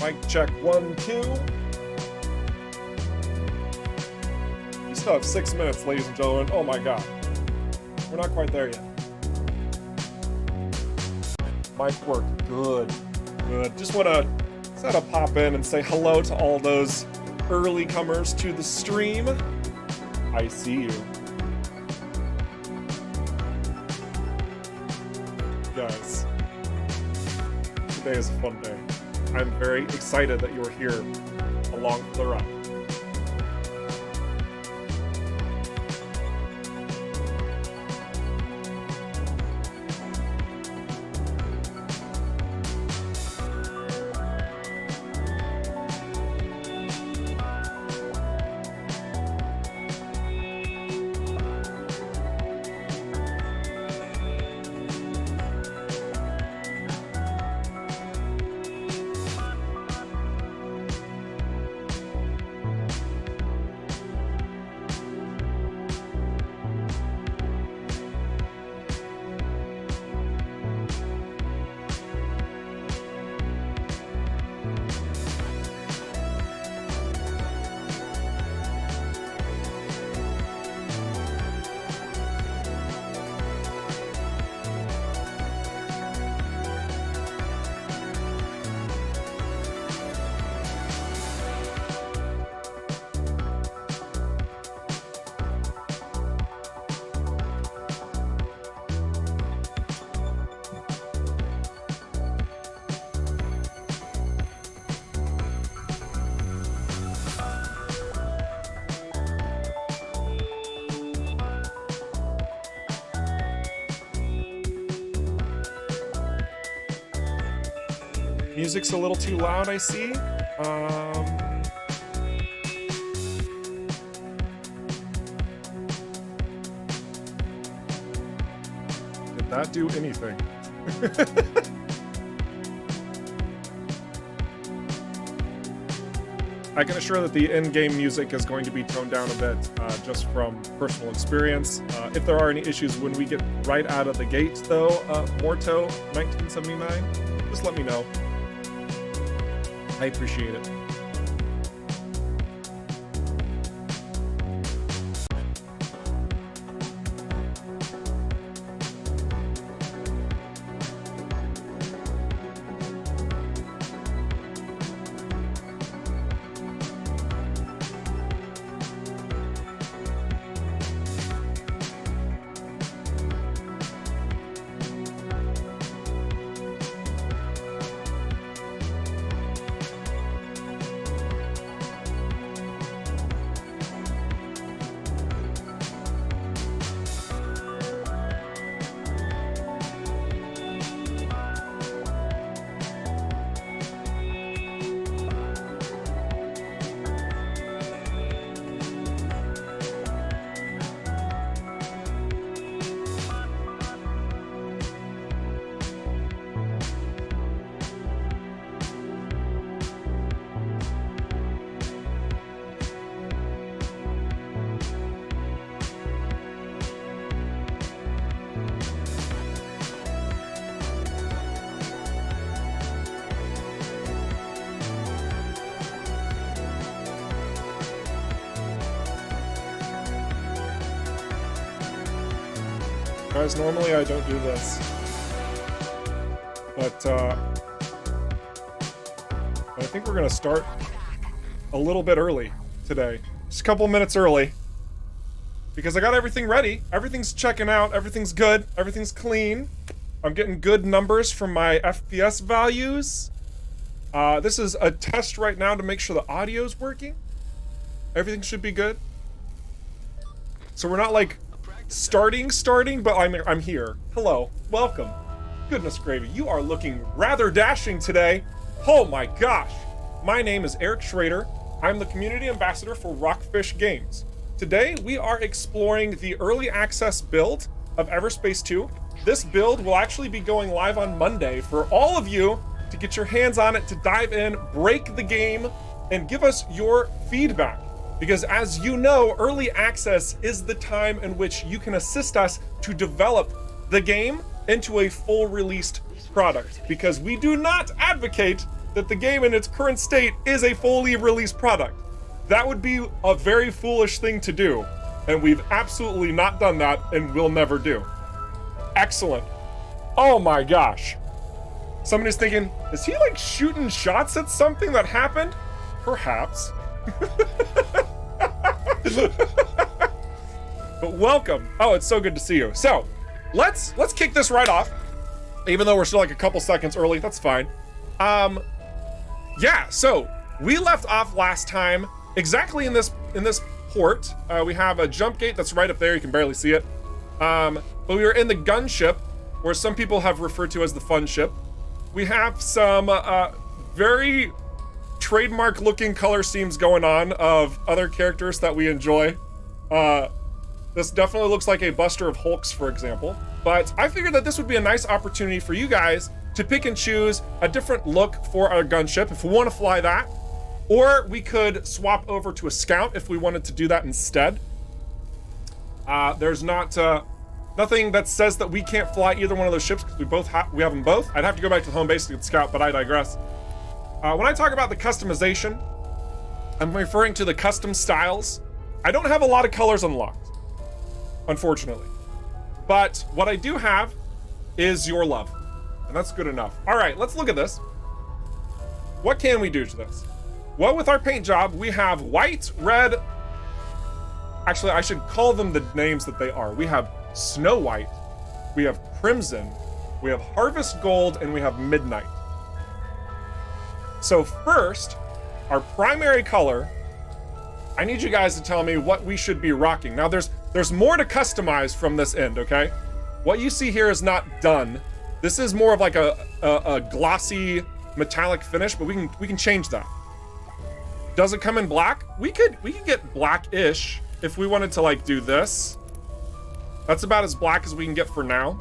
Mic check 1, 2. We still have 6 minutes, ladies and gentlemen. Oh my god. We're not quite there yet. Mic work. Good. Good. Just want to set a pop in and say hello to all those early comers to the stream. I see you. Guys, today is a fun day. I'm very excited that you're here along for the ride. Music's a little too loud, I see. Did that do anything? I can assure that the in-game music is going to be toned down a bit, just from personal experience. If there are any issues when we get right out of the gate, though, Morto 1979, just let me know. I appreciate it. Guys, normally I don't do this, but I think we're gonna start a little bit early today. Just a couple minutes early, because I got everything ready. Everything's checking out, everything's good, everything's clean. I'm getting good numbers from my FPS values. This is a test right now to make sure the audio's working. Everything should be good. So we're not like starting, but I'm here. Hello, welcome. Goodness gravy, you are looking rather dashing today. Oh my gosh. My name is Eric Schrader. I'm the community ambassador for Rockfish Games. Today we are exploring the early access build of EVERSPACE 2. This build will actually be going live on Monday for all of you to get your hands on it, to dive in, break the game, and give us your feedback. Because as you know, early access is the time in which you can assist us to develop the game into a full released product. Because we do not advocate that the game in its current state is a fully released product. That would be a very foolish thing to do, and we've absolutely not done that and will never do. Excellent. Oh my gosh. Somebody's thinking, is he like shooting shots at something that happened? Perhaps. But welcome. Oh, it's so good to see you. So let's kick this right off. Even though we're still like a couple seconds early, that's fine. Yeah, so we left off last time exactly in this port. We have a jump gate that's right up there. You can barely see it. But we were in the gunship, or some people have referred to as the fun ship. We have some very trademark looking color schemes going on of other characters that we enjoy. This definitely looks like a Buster of Hulks, for example. But I figured that this would be a nice opportunity for you guys to pick and choose a different look for our gunship if we want to fly that. Or we could swap over to a scout if we wanted to do that instead. There's nothing that says that we can't fly either one of those ships because we have them both. I'd have to go back to the home base to get the scout, but I digress. When I talk about the customization, I'm referring to the custom styles. I don't have a lot of colors unlocked, unfortunately. But what I do have is your love, and that's good enough. All right, let's look at this. What can we do to this? Well, with our paint job, we have white, red. Actually, I should call them the names that they are. We have Snow White, we have Crimson, we have Harvest Gold, and we have Midnight. So first, our primary color, I need you guys to tell me what we should be rocking. Now there's more to customize from this end, okay? What you see here is not done. This is more of like a glossy metallic finish, but we can change that. Does it come in black? We could get black-ish if we wanted to like do this. That's about as black as we can get for now.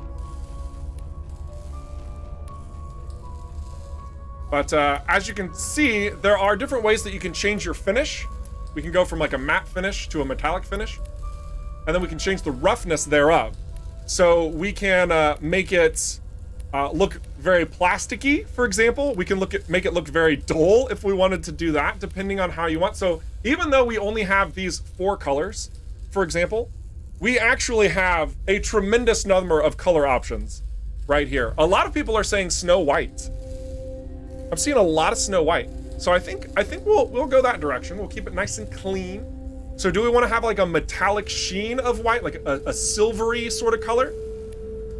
But as you can see, there are different ways that you can change your finish. We can go from like a matte finish to a metallic finish. And then we can change the roughness thereof. So we can make it look very plasticky, for example. We can make it look very dull if we wanted to do that, depending on how you want. So even though we only have these 4 colors, for example, we actually have a tremendous number of color options right here. A lot of people are saying Snow White. I'm seeing a lot of Snow White. So I think we'll go that direction. We'll keep it nice and clean. So do we want to have like a metallic sheen of white, like a silvery sort of color?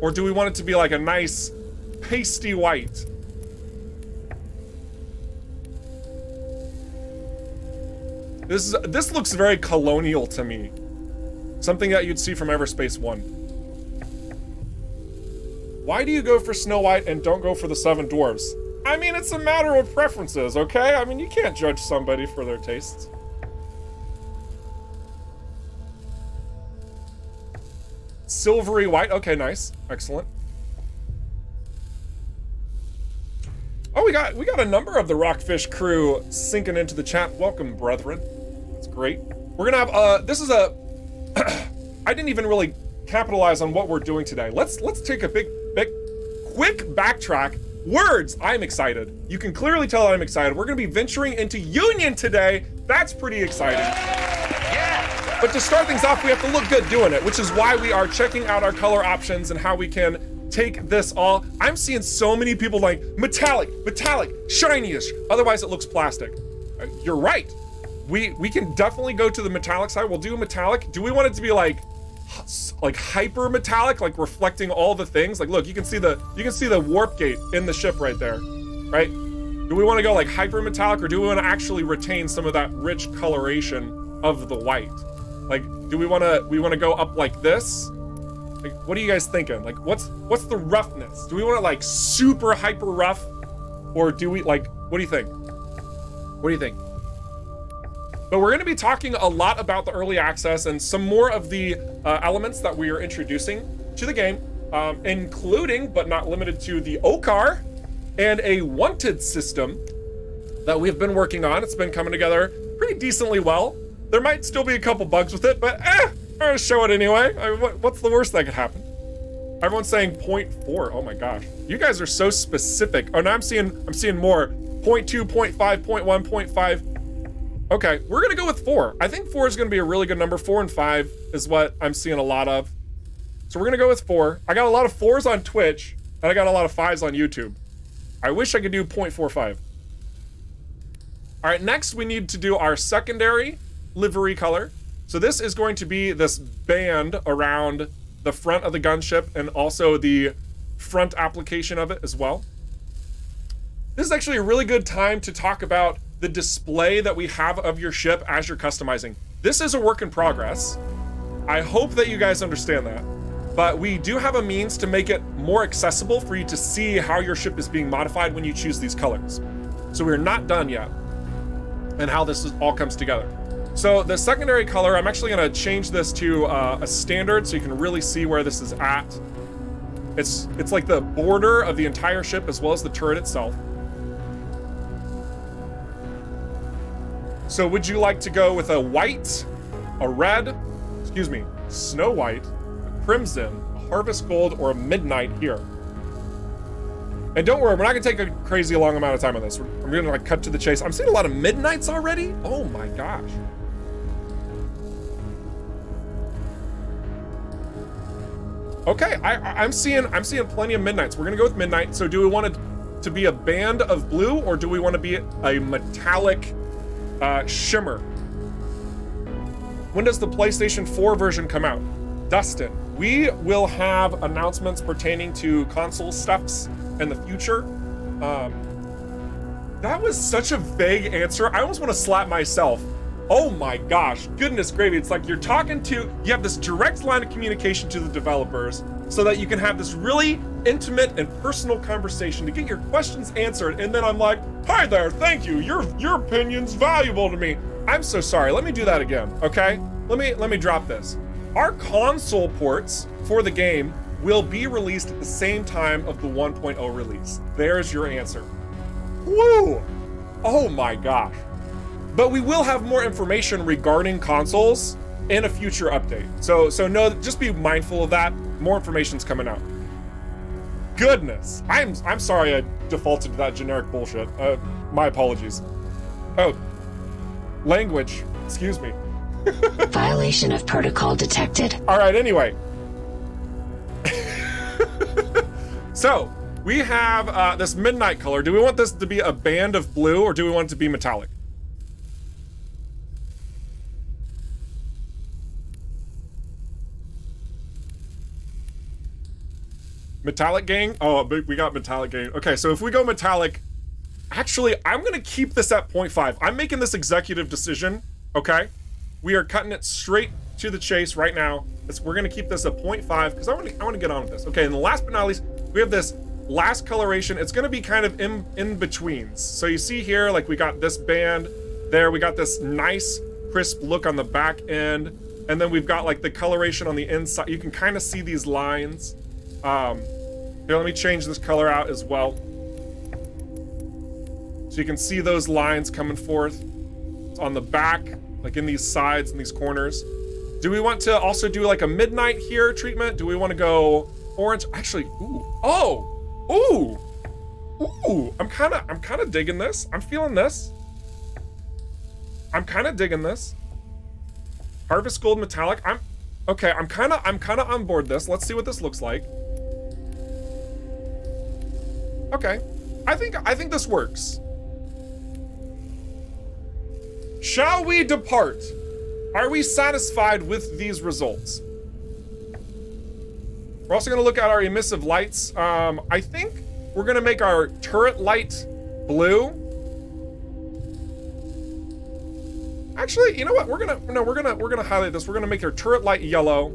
Or do we want it to be like a nice pasty white? This looks very colonial to me. Something that you'd see from EVERSPACE 1. Why do you go for Snow White and don't go for the 7 Dwarves? I mean, it's a matter of preferences, okay? I mean, you can't judge somebody for their tastes. Silvery white, okay, nice, excellent. Oh, we got a number of the Rockfish crew sinking into the chat. Welcome, brethren. That's great. We're gonna have this is a I didn't even really capitalize on what we're doing today. Let's take a quick backtrack. Words, I'm excited. You can clearly tell I'm excited. We're gonna be venturing into Union today. That's pretty exciting. Yeah. But to start things off, we have to look good doing it, which is why we are checking out our color options and how we can take this all. I'm seeing so many people like metallic, shiny-ish. Otherwise it looks plastic. You're right. We can definitely go to the metallic side. We'll do a metallic. Do we want it to be like hyper metallic, like reflecting all the things? Like, look, you can see the warp gate in the ship right there, right? Do we want to go like hyper metallic, or do we want to actually retain some of that rich coloration of the white? Like, do we want to go up like this? Like, what are you guys thinking? Like, what's the roughness? Do we want it like super hyper rough, or do we like? What do you think? What do you think? But we're going to be talking a lot about the early access and some more of the elements that we are introducing to the game, including but not limited to the OCAR and a wanted system that we've been working on. It's been coming together pretty decently well. There might still be a couple bugs with it, but I'm gonna show it anyway. I mean, what's the worst that could happen? Everyone's saying 0.4. Oh my gosh, you guys are so specific. Oh, now I'm seeing more 0.2, 0.5, 0.1, 0.5. Okay, we're gonna go with 4. I think 4 is gonna be a really good number. 4 and 5 is what I'm seeing a lot of. So we're gonna go with 4. I got a lot of 4s on Twitch, and I got a lot of 5s on YouTube. I wish I could do 0.45. All right, next we need to do our secondary livery color. So this is going to be this band around the front of the gunship and also the front application of it as well. This is actually a really good time to talk about the display that we have of your ship as you're customizing. This is a work in progress. I hope that you guys understand that. But we do have a means to make it more accessible for you to see how your ship is being modified when you choose these colors. So we're not done yet and how this all comes together. So the secondary color, I'm actually gonna change this to a standard so you can really see where this is at. It's like the border of the entire ship as well as the turret itself. So would you like to go with a white, a red, excuse me, snow white, a crimson, a harvest gold, or a midnight here? And don't worry, we're not gonna take a crazy long amount of time on this. I'm gonna like cut to the chase. I'm seeing a lot of midnights already. Oh my gosh. Okay, I'm seeing plenty of midnights. We're gonna go with midnight. So do we want it to be a band of blue or do we want to be a metallic shimmer? When does the PlayStation 4 version come out? Dustin, we will have announcements pertaining to console stuffs in the future. That was such a vague answer. I almost want to slap myself. Oh my gosh, goodness gravy. It's like you have this direct line of communication to the developers so that you can have this really intimate and personal conversation to get your questions answered. And then I'm like, hi there, thank you. Your opinion's valuable to me. I'm so sorry, let me do that again, okay? Let me drop this. Our console ports for the game will be released at the same time of the 1.0 release. There's your answer. Woo! Oh my gosh. But we will have more information regarding consoles in a future update. So no, just be mindful of that. More information's coming out. Goodness, I'm sorry I defaulted to that generic bullshit. My apologies. Oh, language, excuse me. Violation of protocol detected. All right, anyway. So we have this midnight color. Do we want this to be a band of blue or do we want it to be metallic? Metallic gang? Oh, we got metallic gang. Okay, so if we go metallic, actually, I'm gonna keep this at 0.5. I'm making this executive decision, okay? We are cutting it straight to the chase right now. We're gonna keep this at 0.5 because I wanna get on with this. Okay, and last but not least, we have this last coloration. It's gonna be kind of in betweens. So you see here, like we got this band there, we got this nice crisp look on the back end, and then we've got like the coloration on the inside. You can kind of see these lines. Here, let me change this color out as well. So you can see those lines coming forth. It's on the back, like in these sides and these corners. Do we want to also do like a midnight here treatment? Do we want to go orange? Actually, ooh, oh, ooh, I'm kind of digging this. I'm feeling this. I'm kind of digging this. Harvest gold metallic. I'm kind of on board this. Let's see what this looks like. Okay, I think this works. Shall we depart? Are we satisfied with these results? We're also gonna look at our emissive lights. I think we're gonna make our turret light blue. Actually, you know what? We're gonna highlight this. We're gonna make our turret light yellow.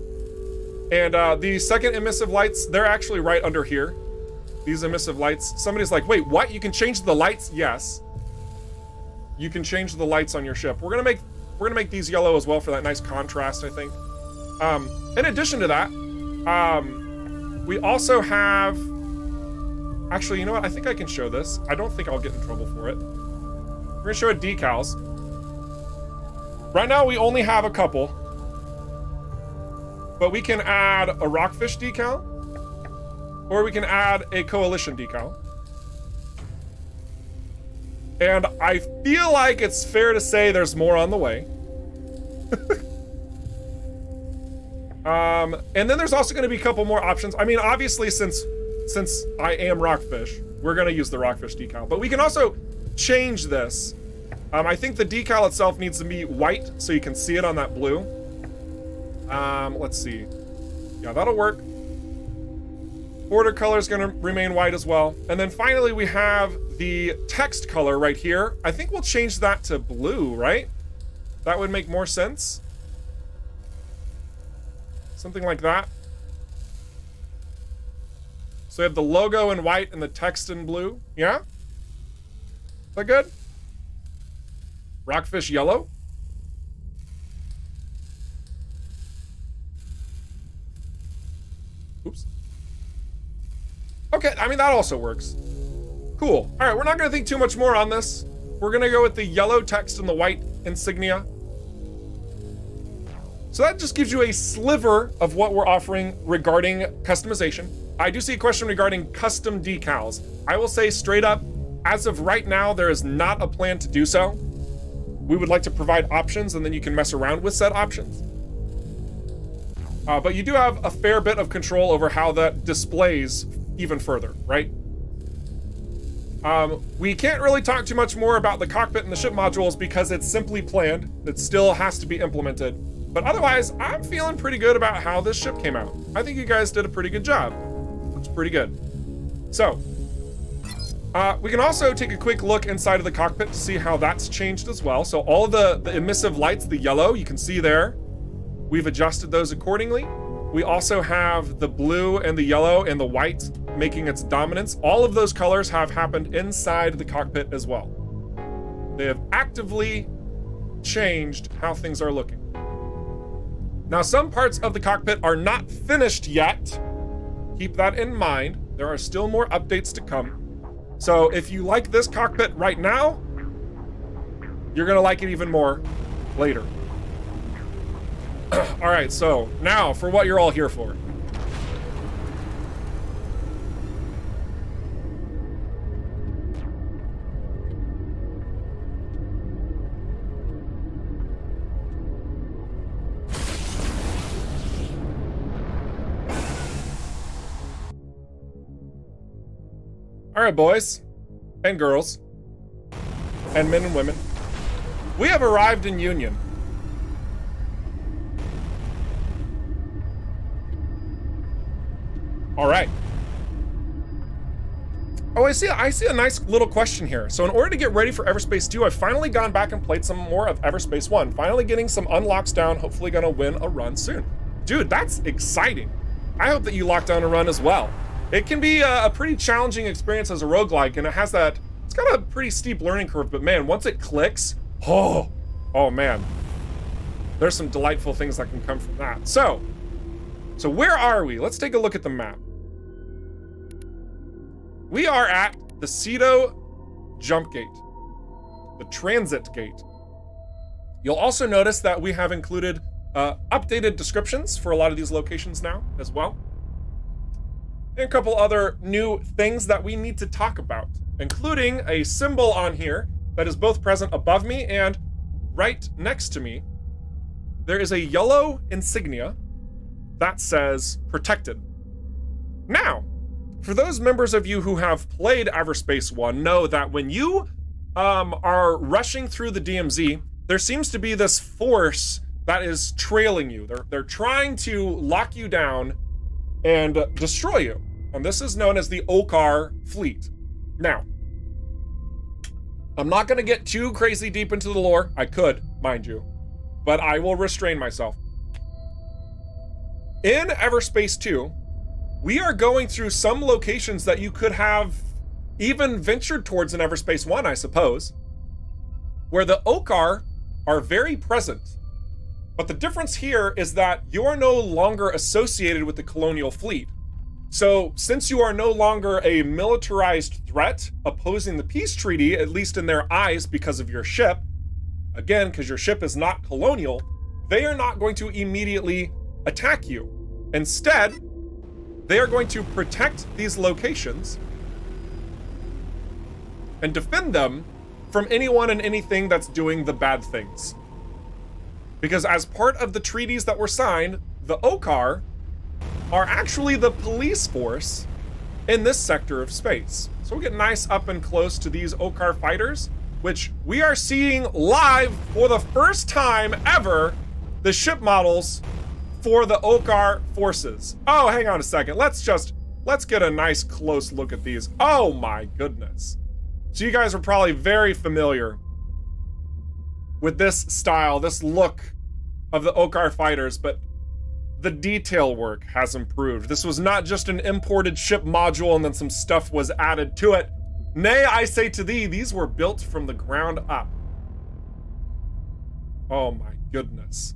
And the second emissive lights, they're actually right under here. These emissive lights. Somebody's like, wait, what? You can change the lights? Yes. You can change the lights on your ship. We're gonna make these yellow as well for that nice contrast, I think. In addition to that, we also have, actually, you know what? I think I can show this. I don't think I'll get in trouble for it. We're gonna show it decals. Right now we only have a couple, but we can add a rockfish decal, or we can add a coalition decal. And I feel like it's fair to say there's more on the way. And then there's also going to be a couple more options. I mean, obviously, since I am Rockfish, we're going to use the Rockfish decal. But we can also change this. I think the decal itself needs to be white so you can see it on that blue. Let's see. Yeah, that'll work. Border color is going to remain white as well. And then finally, we have the text color right here. I think we'll change that to blue, right? That would make more sense. Something like that. So we have the logo in white and the text in blue. Yeah? Is that good? Rockfish yellow. Oops. Okay, I mean, that also works. Cool. All right, we're not going to think too much more on this. We're going to go with the yellow text and the white insignia. So that just gives you a sliver of what we're offering regarding customization. I do see a question regarding custom decals. I will say straight up, as of right now, there is not a plan to do so. We would like to provide options, and then you can mess around with said options. But you do have a fair bit of control over how that displays even further, right? We can't really talk too much more about the cockpit and the ship modules because it's simply planned. It still has to be implemented. But otherwise, I'm feeling pretty good about how this ship came out. I think you guys did a pretty good job. Looks pretty good. So, we can also take a quick look inside of the cockpit to see how that's changed as well. So all of the emissive lights, the yellow, you can see there. We've adjusted those accordingly. We also have the blue and the yellow and the white making its dominance. All of those colors have happened inside the cockpit as well. They have actively changed how things are looking. Now, some parts of the cockpit are not finished yet. Keep that in mind. There are still more updates to come. So if you like this cockpit right now, you're gonna like it even more later. All right, so now for what you're all here for. All right, boys and girls and men and women, we have arrived in Union. All right. Oh, I see a nice little question here. So in order to get ready for EVERSPACE 2, I've finally gone back and played some more of EVERSPACE 1. Finally getting some unlocks down, hopefully gonna win a run soon. Dude, that's exciting. I hope that you lock down a run as well. It can be a pretty challenging experience as a roguelike, and it's got a pretty steep learning curve, but man, once it clicks, oh man. There's some delightful things that can come from that. So where are we? Let's take a look at the map. We are at the Cedo jump gate, the transit gate. You'll also notice that we have included updated descriptions for a lot of these locations now as well. And a couple other new things that we need to talk about, including a symbol on here that is both present above me and right next to me. There is a yellow insignia that says protected. Now, for those members of you who have played EVERSPACE 1, know that when you are rushing through the DMZ, there seems to be this force that is trailing you. They're trying to lock you down and destroy you. And this is known as the Okar fleet. Now, I'm not gonna get too crazy deep into the lore. I could, mind you, but I will restrain myself. In EVERSPACE 2, we are going through some locations that you could have even ventured towards in EVERSPACE 1, I suppose, where the Okar are very present. But the difference here is that you are no longer associated with the colonial fleet. So since you are no longer a militarized threat opposing the peace treaty, at least in their eyes because of your ship, again, because your ship is not colonial, they are not going to immediately attack you. Instead, they are going to protect these locations and defend them from anyone and anything that's doing the bad things. Because as part of the treaties that were signed, the Okar are actually the police force in this sector of space. So we'll get nice up and close to these Okar fighters, which we are seeing live for the first time ever, the ship models for the Okar forces. Oh, hang on a second. Let's get a nice close look at these. Oh my goodness. So you guys are probably very familiar with this style, this look of the Okar fighters, but the detail work has improved. This was not just an imported ship module and then some stuff was added to it. Nay, I say to thee, these were built from the ground up. Oh my goodness.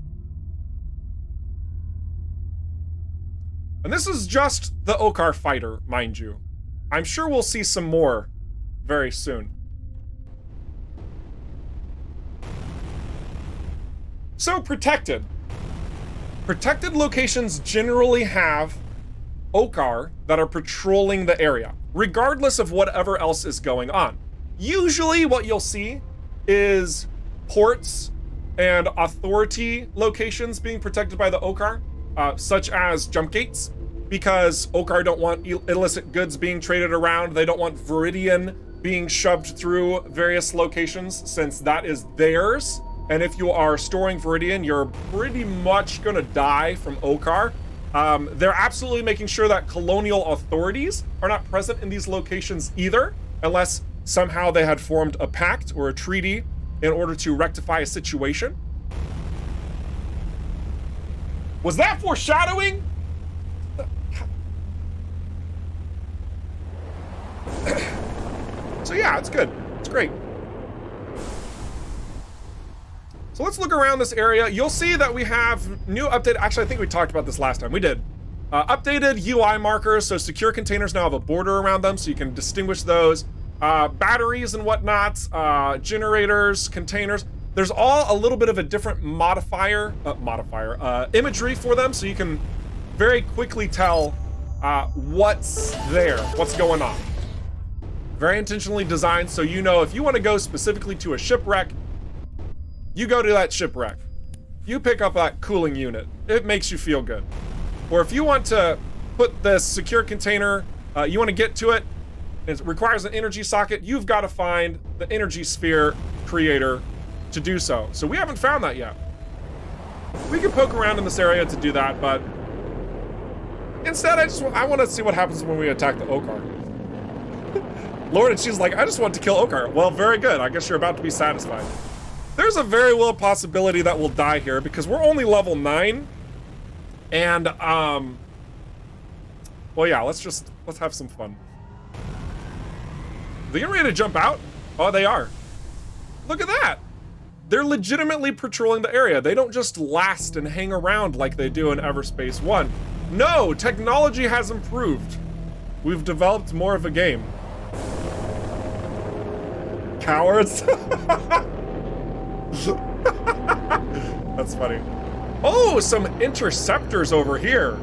And this is just the Okar fighter, mind you. I'm sure we'll see some more very soon. So, protected. Protected locations generally have Okar that are patrolling the area, regardless of whatever else is going on. Usually what you'll see is ports and authority locations being protected by the Okar, such as jump gates, because Okar don't want illicit goods being traded around. They don't want Viridian being shoved through various locations, since that is theirs. And if you are storing Viridian, you're pretty much gonna die from Okar. They're absolutely making sure that colonial authorities are not present in these locations either, unless somehow they had formed a pact or a treaty in order to rectify a situation. Was that foreshadowing? So yeah, it's good. It's great. So let's look around this area. You'll see that we have new update. Actually, I think we talked about this last time. We did. Updated UI markers. So secure containers now have a border around them, so you can distinguish those. Batteries and whatnot, generators, containers. There's all a little bit of a different imagery for them, so you can very quickly tell what's there, what's going on. Very intentionally designed, so you know if you want to go specifically to a shipwreck, you go to that shipwreck. You pick up that cooling unit. It makes you feel good. Or if you want to put this secure container, you want to get to it, it requires an energy socket, you've got to find the energy sphere creator to do so. So we haven't found that yet. We can poke around in this area to do that, but instead I want to see what happens when we attack the Okar. Lord, and she's like, I just want to kill Okar. Well, very good. I guess you're about to be satisfied. There's a very real possibility that we'll die here because we're only level 9. And, well, yeah, let's have some fun. Are they getting ready to jump out? Oh, they are. Look at that. They're legitimately patrolling the area. They don't just last and hang around like they do in EVERSPACE 1. No, technology has improved. We've developed more of a game. Cowards. That's funny. Oh, some interceptors over here.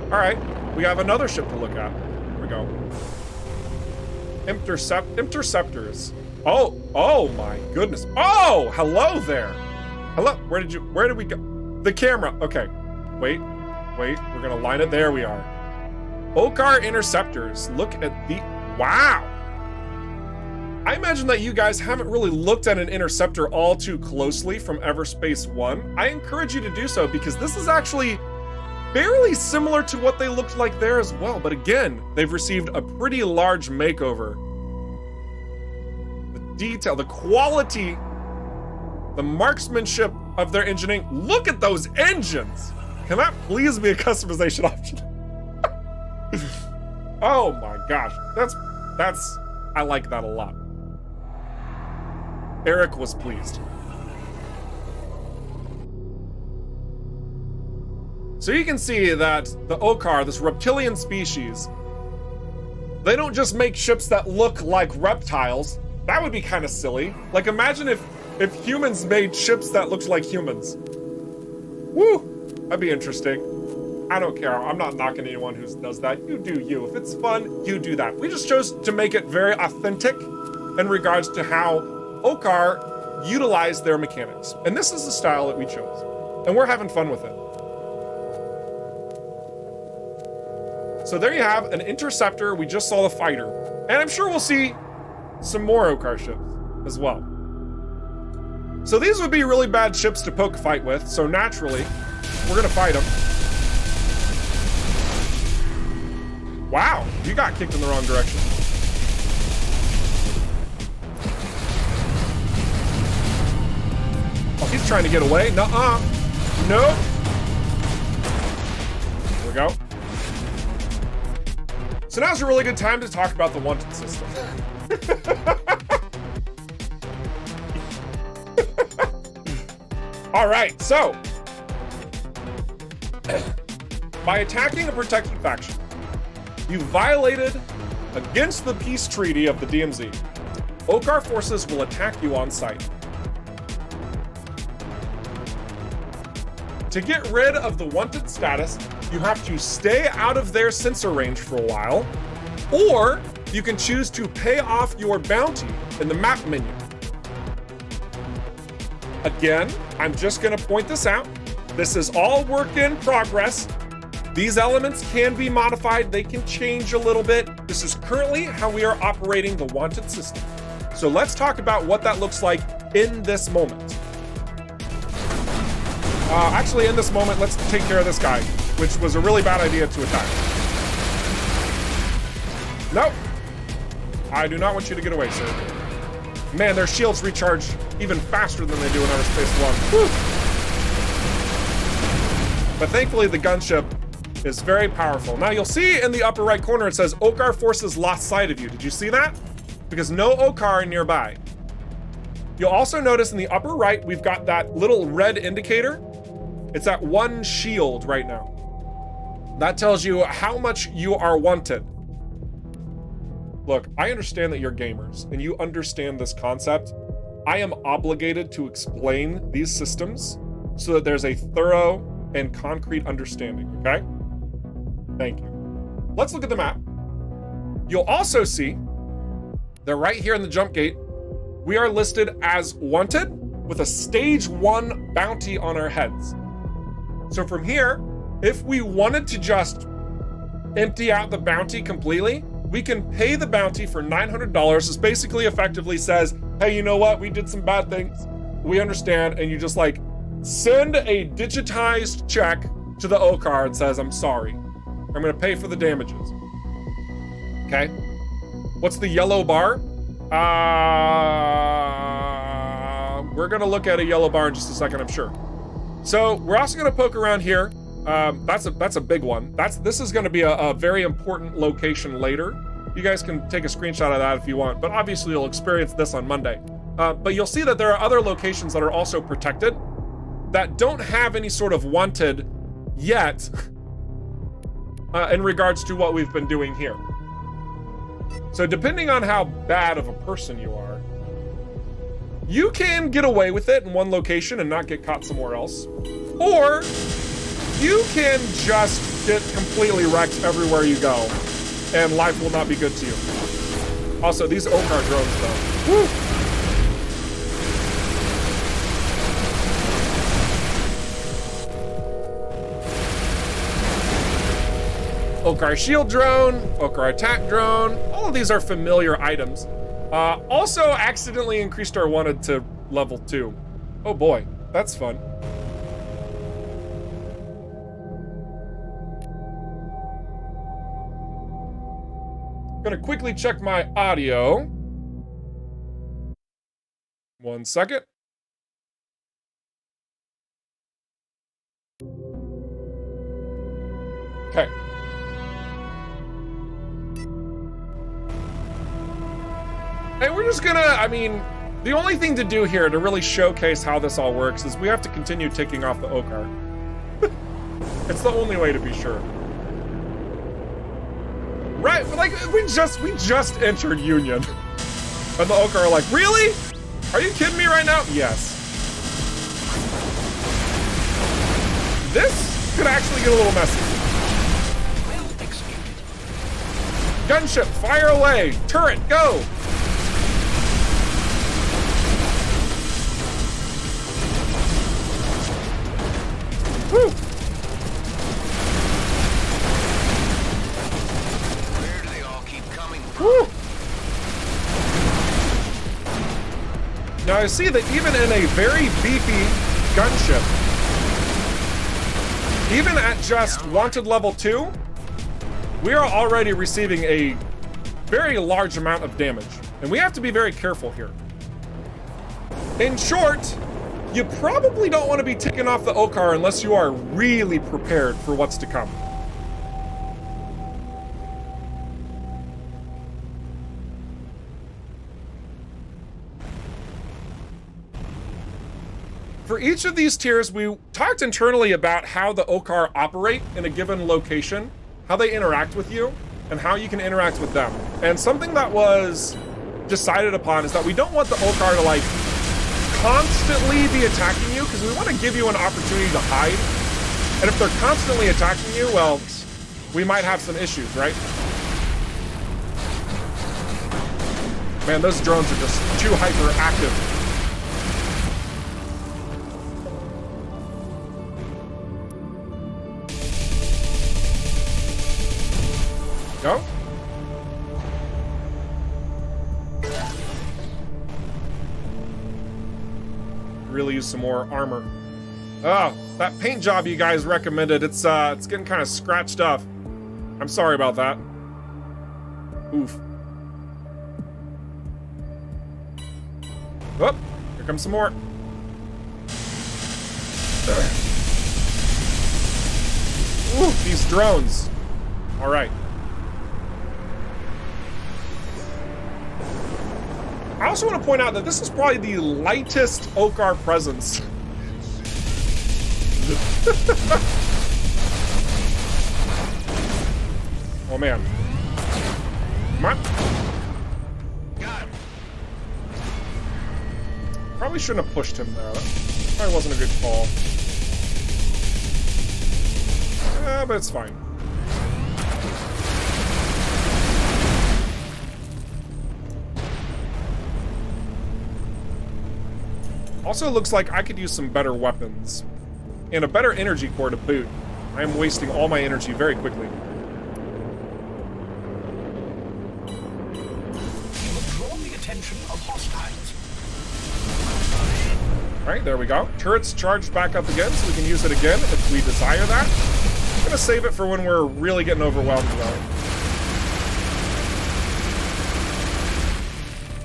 All right, we have another ship to look at. Here we go. Interceptors. Oh my goodness. Oh, hello there. Hello, where did we go? The camera, okay. Wait, we're gonna line it, there we are. Okar interceptors, look at the, wow. I imagine that you guys haven't really looked at an interceptor all too closely from EVERSPACE 1. I encourage you to do so because this is actually fairly similar to what they looked like there as well. But again, they've received a pretty large makeover. The detail, the quality, the marksmanship of their engineering. Look at those engines. Can that please be a customization option? Oh my gosh, that's, I like that a lot. Eric was pleased. So you can see that the Okar, this reptilian species, they don't just make ships that look like reptiles. That would be kind of silly. Like imagine if humans made ships that looked like humans. Woo, that'd be interesting. I don't care, I'm not knocking anyone who does that. You do you. If it's fun, you do that. We just chose to make it very authentic in regards to how Okar utilize their mechanics. And this is the style that we chose. And we're having fun with it. So there you have an interceptor. We just saw the fighter. And I'm sure we'll see some more Okar ships as well. So these would be really bad ships to poke a fight with. So naturally, we're gonna fight them. Wow, you got kicked in the wrong direction. Oh, he's trying to get away. Nuh-uh. Nope. There we go. So now's a really good time to talk about the wanted system. All right, so by attacking a protected faction, you violated against the peace treaty of the DMZ. Okar forces will attack you on sight. To get rid of the wanted status, you have to stay out of their sensor range for a while, or you can choose to pay off your bounty in the map menu. Again, I'm just gonna point this out. This is all work in progress. These elements can be modified, they can change a little bit. This is currently how we are operating the wanted system. So let's talk about what that looks like in this moment. Actually, in this moment, let's take care of this guy, which was a really bad idea to attack. Nope. I do not want you to get away, sir. Man, their shields recharge even faster than they do in Everspace 1. Whew. But thankfully, the gunship is very powerful. Now, you'll see in the upper right corner, it says Okar forces lost sight of you. Did you see that? Because no Okar nearby. You'll also notice in the upper right, we've got that little red indicator. It's at 1 shield right now. That tells you how much you are wanted. Look, I understand that you're gamers and you understand this concept. I am obligated to explain these systems so that there's a thorough and concrete understanding, okay? Thank you. Let's look at the map. You'll also see that right here in the jump gate, we are listed as wanted with a stage 1 bounty on our heads. So from here, if we wanted to just empty out the bounty completely, we can pay the bounty for $900. This basically effectively says, hey, you know what? We did some bad things. We understand. And you just like send a digitized check to the Okar and says, I'm sorry. I'm going to pay for the damages. Okay. What's the yellow bar? We're going to look at a yellow bar in just a second, I'm sure. So we're also going to poke around here. That's a big one. This is going to be a very important location later. You guys can take a screenshot of that if you want, but obviously you'll experience this on Monday. But you'll see that there are other locations that are also protected that don't have any sort of wanted yet in regards to what we've been doing here. So depending on how bad of a person you are, you can get away with it in one location and not get caught somewhere else. Or you can just get completely wrecked everywhere you go and life will not be good to you. Also, these Okar drones though. Woo! Okar shield drone, Okar attack drone. All of these are familiar items. Also accidentally increased our wanted to level 2. Oh boy, that's fun. Gonna quickly check my audio. 1 second. Okay. And we're just gonna, I mean, the only thing to do here to really showcase how this all works is we have to continue ticking off the Okar. It's the only way to be sure. Right, but like, we just entered Union. And the Okar are like, really? Are you kidding me right now? Yes. This could actually get a little messy. Well executed. Gunship, fire away. Turret, go. Woo! Where do they all keep coming from? Woo! Now I see that even in a very beefy gunship, even at just wanted level 2, we are already receiving a very large amount of damage. And we have to be very careful here. In short, you probably don't want to be ticking off the Okar unless you are really prepared for what's to come. For each of these tiers, we talked internally about how the Okar operate in a given location, how they interact with you, and how you can interact with them. And something that was decided upon is that we don't want the Okar to like constantly be attacking you, because we want to give you an opportunity to hide. And if they're constantly attacking you, well, we might have some issues, right? Man, those drones are just too hyperactive. Go. Really use some more armor. Oh, that paint job you guys recommended, it's getting kind of scratched up. I'm sorry about that. Oof. Oh, here comes some more. Ooh, these drones. All right. I also want to point out that this is probably the lightest Okar presence. Oh man. Come on. Got him. Probably shouldn't have pushed him there. That probably wasn't a good call. But it's fine. Also looks like I could use some better weapons. And a better energy core to boot. I am wasting all my energy very quickly. You have drawn the attention of hostiles. Alright, there we go. Turret's charged back up again, so we can use it again if we desire that. I'm gonna save it for when we're really getting overwhelmed though.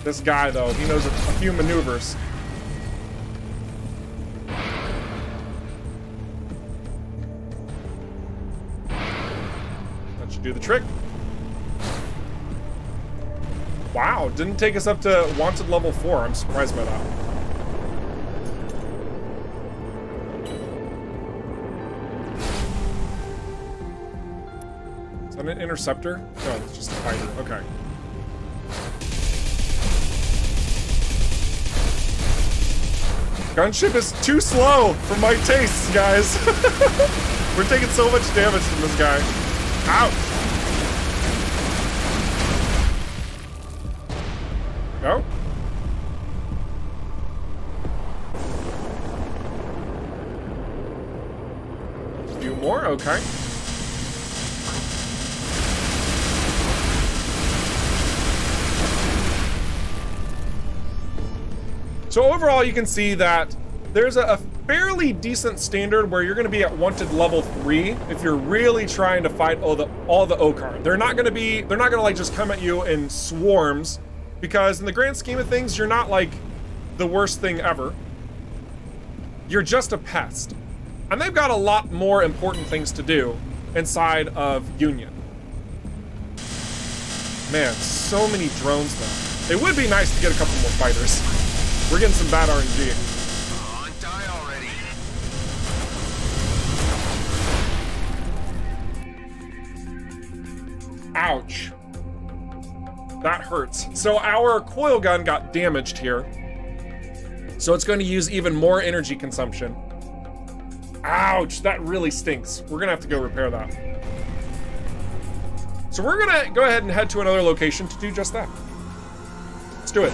This guy though, he knows a few maneuvers. Do the trick. Wow, didn't take us up to wanted level 4. I'm surprised by that. Is that an interceptor? No, it's just a fighter. Okay. Gunship is too slow for my tastes, guys. We're taking so much damage from this guy. Ouch! Go. A few more, okay. So overall, you can see that there's a fairly decent standard where you're going to be at wanted level 3 if you're really trying to fight all the Okar. They're not going to like just come at you in swarms, because in the grand scheme of things, you're not like the worst thing ever. You're just a pest. And they've got a lot more important things to do inside of Union. Man, so many drones though. It would be nice to get a couple more fighters. We're getting some bad RNG. Oh, die already. Ouch. That hurts. So our coil gun got damaged here. So it's going to use even more energy consumption. Ouch, that really stinks. We're gonna have to go repair that. So we're gonna go ahead and head to another location to do just that. Let's do it.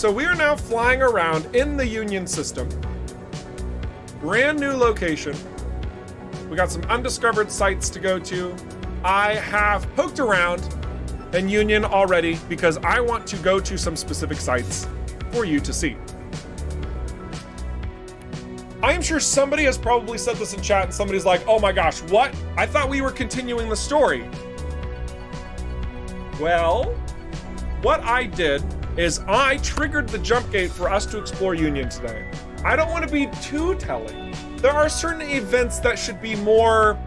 So we are now flying around in the Union system. Brand new location. We got some undiscovered sites to go to. I have poked around in Union already because I want to go to some specific sites for you to see. I am sure somebody has probably said this in chat and somebody's like, oh my gosh, what? I thought we were continuing the story. Well, what I did is I triggered the jump gate for us to explore Union today. I don't want to be too telling. There are certain events that should be more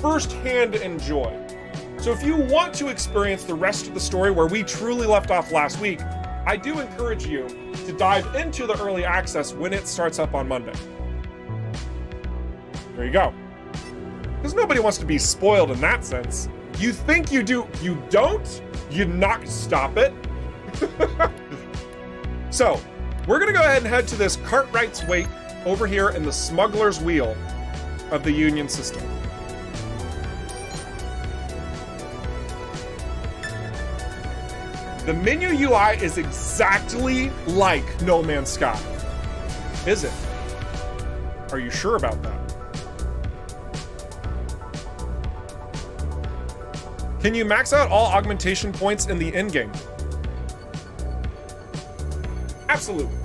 first-hand enjoyed. So if you want to experience the rest of the story where we truly left off last week, I do encourage you to dive into the early access when it starts up on Monday. There you go. Because nobody wants to be spoiled in that sense. You think you do, you don't, you not stop it. So, we're gonna go ahead and head to this Cartwright's Wake over here in the Smuggler's Wheel of the Union system. The menu UI is exactly like No Man's Sky. Is it? Are you sure about that? Can you max out all augmentation points in the endgame? Absolutely.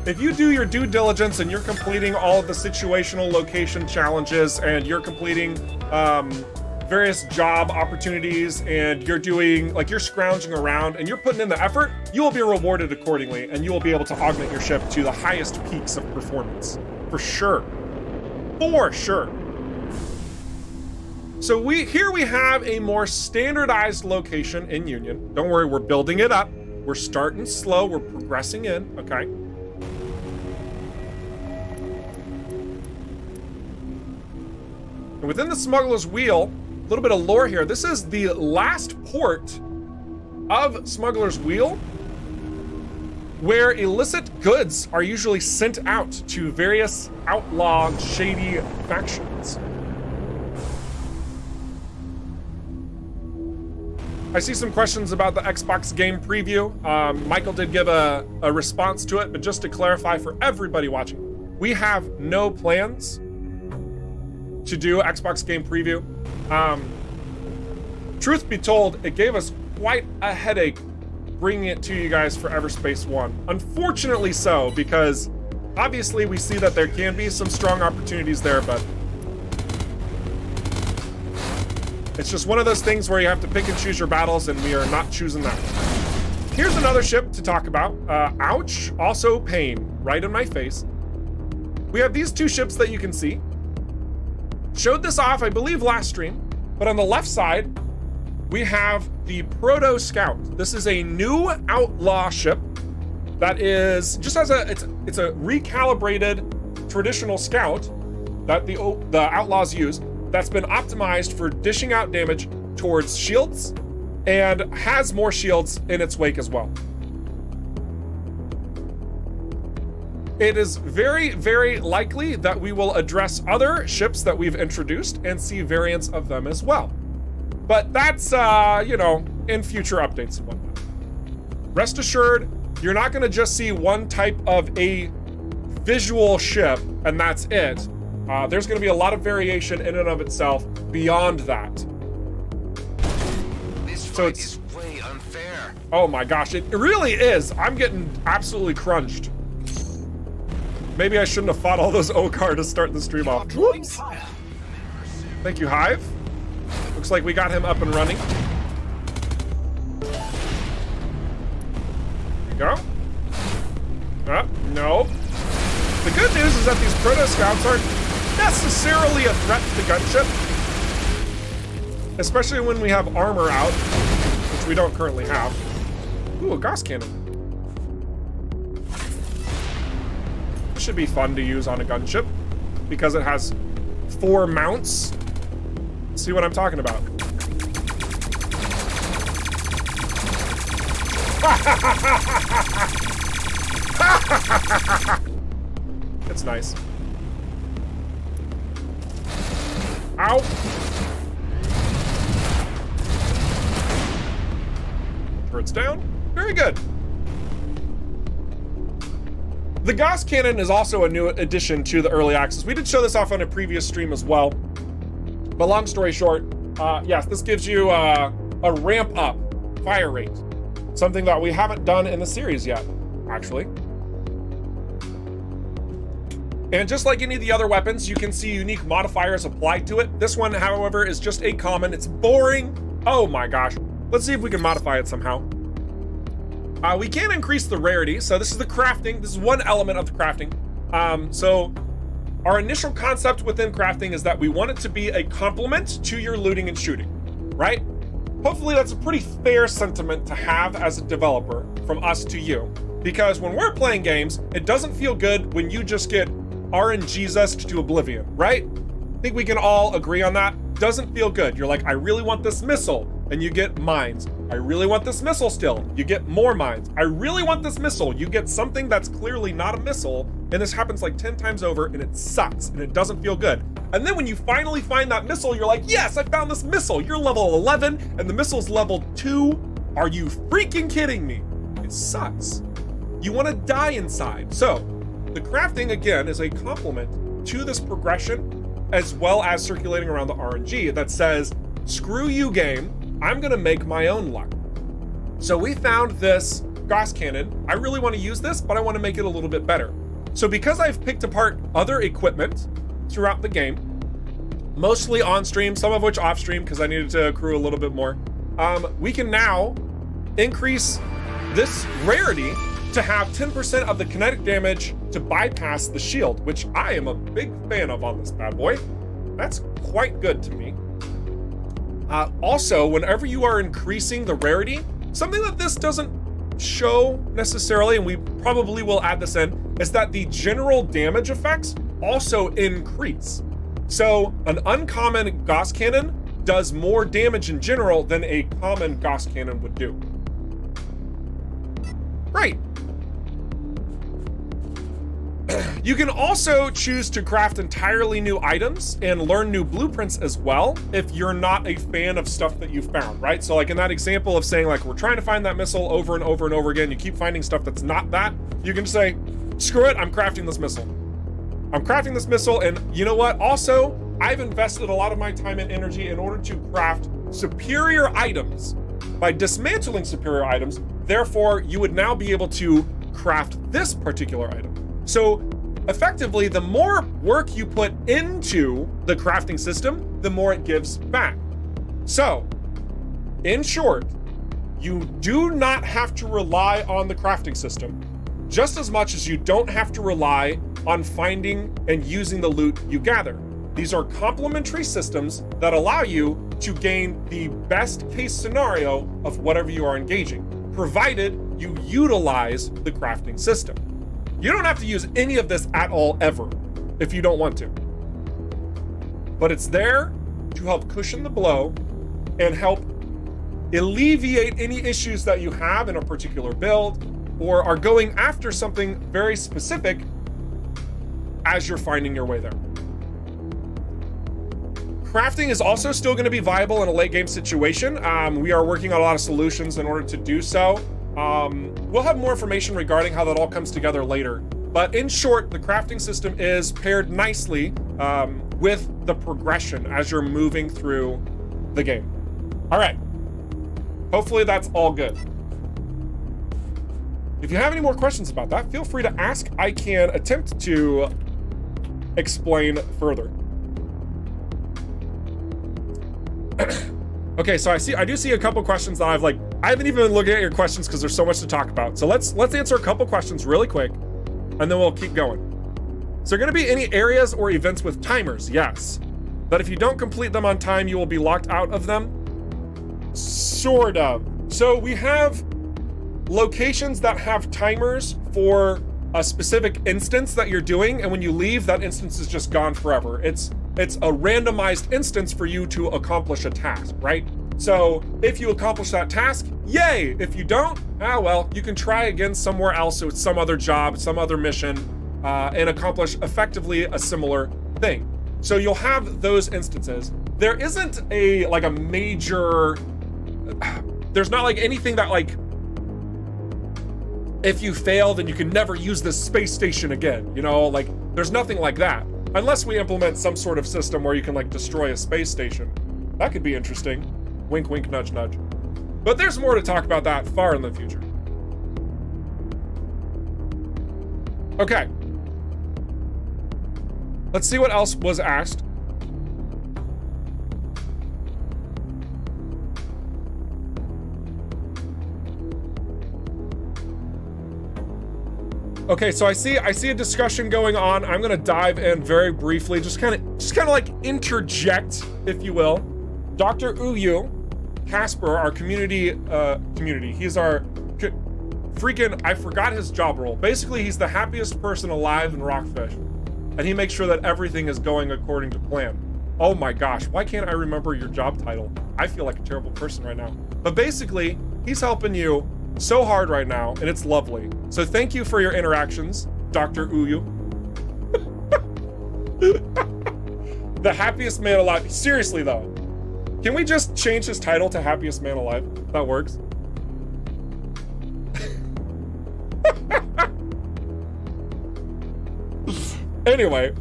If you do your due diligence and you're completing all of the situational location challenges and you're completing various job opportunities and you're doing, like, you're scrounging around and you're putting in the effort, you will be rewarded accordingly and you will be able to augment your ship to the highest peaks of performance. For sure. For sure. So here we have a more standardized location in Union. Don't worry, we're building it up. We're starting slow, we're progressing in, okay? And within the Smuggler's Wheel, a little bit of lore here. This is the last port of Smuggler's Wheel where illicit goods are usually sent out to various outlaw, shady factions. I see some questions about the Xbox game preview. Michael did give a response to it, but just to clarify for everybody watching, we have no plans to do Xbox game preview. Truth be told, it gave us quite a headache bringing it to you guys for EVERSPACE 1. Unfortunately so, because obviously we see that there can be some strong opportunities there, but it's just one of those things where you have to pick and choose your battles, and we are not choosing that. Here's another ship to talk about. Ouch, also pain, right in my face. We have these two ships that you can see. Showed this off, I believe, last stream, but on the left side, we have the Proto Scout. This is a new outlaw ship that is just has it's a recalibrated traditional scout that the outlaws use that's been optimized for dishing out damage towards shields and has more shields in its wake as well. It is very, very likely that we will address other ships that we've introduced and see variants of them as well. But that's, you know, in future updates and whatnot. Rest assured, you're not gonna just see one type of a visual ship and that's it. There's gonna be a lot of variation in and of itself beyond that. This fight is way unfair. Oh my gosh, it really is. I'm getting absolutely crunched. Maybe I shouldn't have fought all those Okar to start the stream off. Whoops. Fire. Thank you, Hive. Looks like we got him up and running. There you go. No. The good news is that these Proto Scouts aren't necessarily a threat to the gunship. Especially when we have armor out, which we don't currently have. Ooh, a Gauss cannon. Should be fun to use on a gunship because it has 4 mounts. See what I'm talking about? It's nice. Ow! Turret's down. Very good. The Gauss cannon is also a new addition to the early access. We did show this off on a previous stream as well. But long story short, yes, this gives you a ramp up fire rate. Something that we haven't done in the series yet, actually. And just like any of the other weapons, you can see unique modifiers applied to it. This one, however, is just a common. It's boring. Oh my gosh. Let's see if we can modify it somehow. We can increase the rarity. So this is the crafting. This is one element of the crafting. So our initial concept within crafting is that we want it to be a complement to your looting and shooting, right? Hopefully that's a pretty fair sentiment to have as a developer from us to you. Because when we're playing games, it doesn't feel good when you just get RNG'd to oblivion, right? I think we can all agree on that. Doesn't feel good. You're like, I really want this missile, and you get mines. I really want this missile still. You get more mines. I really want this missile. You get something that's clearly not a missile, and this happens like 10 times over, and it sucks, and it doesn't feel good. And then when you finally find that missile, you're like, yes, I found this missile. You're level 11, and the missile's level 2. Are you freaking kidding me? It sucks. You want to die inside. So the crafting, again, is a complement to this progression, as well as circulating around the RNG that says, screw you, game. I'm going to make my own luck. So we found this Gauss cannon. I really want to use this, but I want to make it a little bit better. So because I've picked apart other equipment throughout the game, mostly on stream, some of which off stream because I needed to accrue a little bit more, we can now increase this rarity to have 10% of the kinetic damage to bypass the shield, which I am a big fan of on this bad boy. That's quite good to me. Also, whenever you are increasing the rarity, something that this doesn't show necessarily, and we probably will add this in, is that the general damage effects also increase. So an uncommon Gauss cannon does more damage in general than a common Gauss cannon would do. Great. You can also choose to craft entirely new items and learn new blueprints as well if you're not a fan of stuff that you found, right? So like in that example of saying like, we're trying to find that missile over and over and over again, you keep finding stuff that's not that, you can say, screw it, I'm crafting this missile. I'm crafting this missile, and you know what? Also, I've invested a lot of my time and energy in order to craft superior items by dismantling superior items. Therefore, you would now be able to craft this particular item. So effectively, the more work you put into the crafting system, the more it gives back. So in short, you do not have to rely on the crafting system just as much as you don't have to rely on finding and using the loot you gather. These are complementary systems that allow you to gain the best case scenario of whatever you are engaging, provided you utilize the crafting system. You don't have to use any of this at all ever if you don't want to. But it's there to help cushion the blow and help alleviate any issues that you have in a particular build or are going after something very specific as you're finding your way there. Crafting is also still going to be viable in a late game situation. We are working on a lot of solutions in order to do so. We'll have more information regarding how that all comes together later. But in short, the crafting system is paired nicely with the progression as you're moving through the game. All right. Hopefully that's all good. If you have any more questions about that, feel free to ask. I can attempt to explain further. Okay, so I do see a couple questions that I haven't even been looking at your questions because there's so much to talk about. So let's answer a couple questions really quick, and then we'll keep going. Is there going to be any areas or events with timers? Yes. But if you don't complete them on time, you will be locked out of them? Sort of. So we have locations that have timers for a specific instance that you're doing, and when you leave, that instance is just gone forever. It's a randomized instance for you to accomplish a task, right? So if you accomplish that task, yay! If you don't, well, you can try again somewhere else with some other job, some other mission, and accomplish effectively a similar thing. So you'll have those instances. There isn't a major, there's not like anything that like if you fail, then you can never use this space station again. You know, like, there's nothing like that. Unless we implement some sort of system where you can, like, destroy a space station. That could be interesting. Wink, wink, nudge, nudge. But there's more to talk about that far in the future. Okay. Let's see what else was asked. Okay, so I see a discussion going on. I'm gonna dive in very briefly, just kind of like interject, if you will. Dr. Uyu, Casper, our community, he's our freaking, I forgot his job role. Basically, he's the happiest person alive in Rockfish, and he makes sure that everything is going according to plan. Oh my gosh, why can't I remember your job title? I feel like a terrible person right now. But basically, he's helping you so hard right now, and it's lovely. So thank you for your interactions, Dr. Uyu. The happiest man alive. Seriously though, can we just change his title to happiest man alive? That works. Anyway,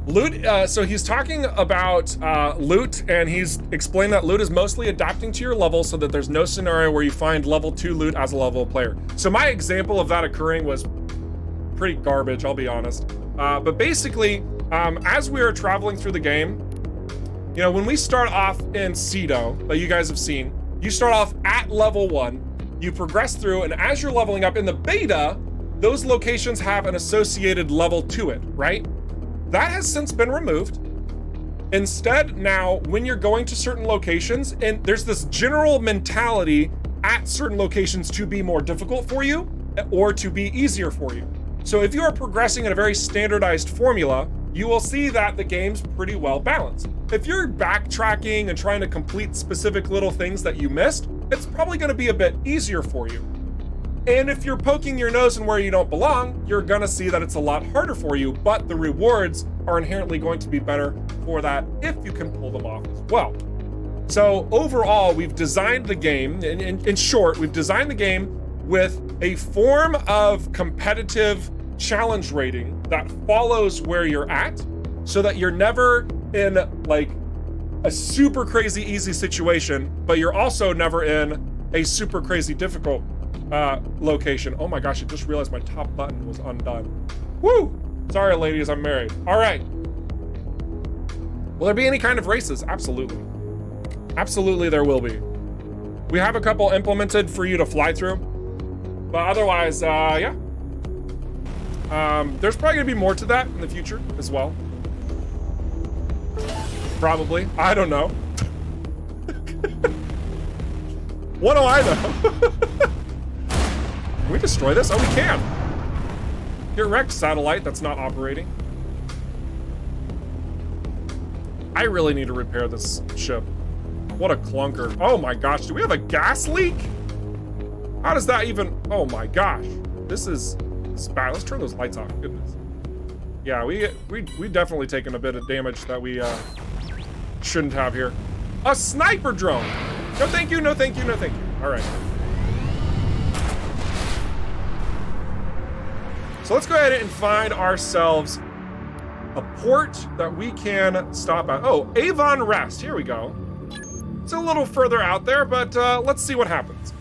loot, so he's talking about loot, and he's explained that loot is mostly adapting to your level so that there's no scenario where you find level 2 loot as a level player. So my example of that occurring was pretty garbage, I'll be honest. But basically, as we are traveling through the game, you know, when we start off in Cedo, that you guys have seen, you start off at level 1, you progress through, and as you're leveling up in the beta, those locations have an associated level to it, right? That has since been removed. Instead, now, when you're going to certain locations, and there's this general mentality at certain locations to be more difficult for you or to be easier for you. So if you are progressing in a very standardized formula, you will see that the game's pretty well balanced. If you're backtracking and trying to complete specific little things that you missed, it's probably gonna be a bit easier for you. And if you're poking your nose in where you don't belong, you're gonna see that it's a lot harder for you, but the rewards are inherently going to be better for that if you can pull them off as well. So overall, we've designed the game, in short, we've designed the game with a form of competitive challenge rating that follows where you're at, so that you're never in like a super crazy easy situation, but you're also never in a super crazy difficult location. Oh my gosh, I just realized my top button was undone. Woo! Sorry, ladies, I'm married. All right. Will there be any kind of races? Absolutely. Absolutely there will be. We have a couple implemented for you to fly through, but otherwise, yeah. There's probably gonna be more to that in the future as well. Probably. I don't know. What do I know? Can we destroy this? Oh, we can. Get wrecked, satellite that's not operating. I really need to repair this ship. What a clunker. Oh my gosh, do we have a gas leak? How does that even, oh my gosh. This is bad. Let's turn those lights off, goodness. Yeah, we definitely taken a bit of damage that we shouldn't have here. A sniper drone. No thank you, no thank you, no thank you. All right. So let's go ahead and find ourselves a port that we can stop at. Oh, Avon Rest, here we go. It's a little further out there, but let's see what happens.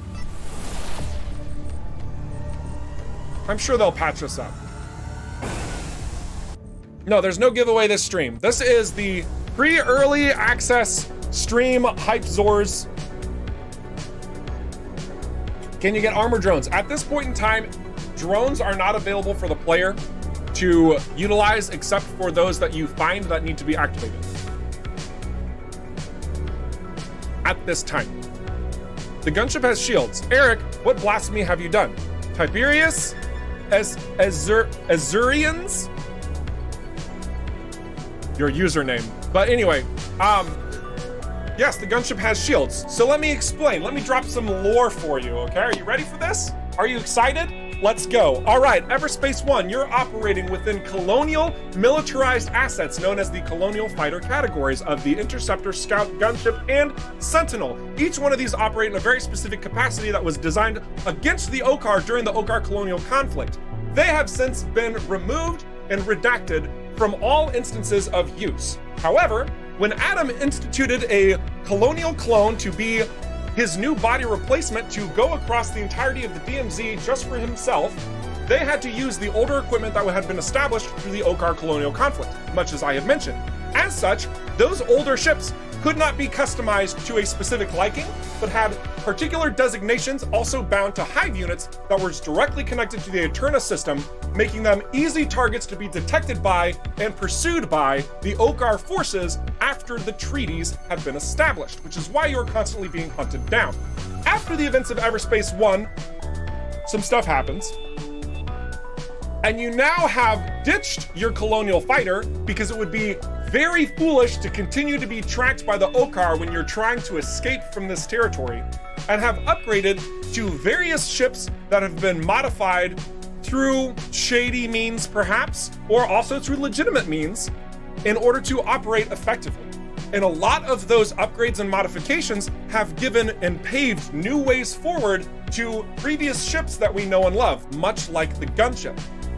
I'm sure they'll patch us up. No, there's no giveaway this stream. This is the pre-early access stream Hype Zors. Can you get armor drones? At this point in time, drones are not available for the player to utilize except for those that you find that need to be activated. At this time. The gunship has shields. Eric, what blasphemy have you done? Tiberius? Azurians? Your username. But anyway, yes, the gunship has shields. So let me explain. Let me drop some lore for you, okay? Are you ready for this? Are you excited? let's go. All right, EVERSPACE 1, you're operating within colonial militarized assets known as the colonial fighter categories of the Interceptor, Scout, Gunship, and Sentinel. Each one of these operate in a very specific capacity that was designed against the Okar during the Okar colonial conflict. They have since been removed and redacted from all instances of use. However, when Adam instituted a colonial clone to be his new body replacement to go across the entirety of the DMZ just for himself, they had to use the older equipment that had been established through the Okar colonial conflict, much as I have mentioned. As such, those older ships could not be customized to a specific liking, but had particular designations also bound to hive units that were directly connected to the Eterna system, making them easy targets to be detected by and pursued by the Okar forces after the treaties had been established, which is why you're constantly being hunted down. After the events of EVERSPACE 1, some stuff happens, and you now have ditched your colonial fighter because it would be very foolish to continue to be tracked by the Okar when you're trying to escape from this territory, and have upgraded to various ships that have been modified through shady means perhaps, or also through legitimate means in order to operate effectively. And a lot of those upgrades and modifications have given and paved new ways forward to previous ships that we know and love, much like the gunship.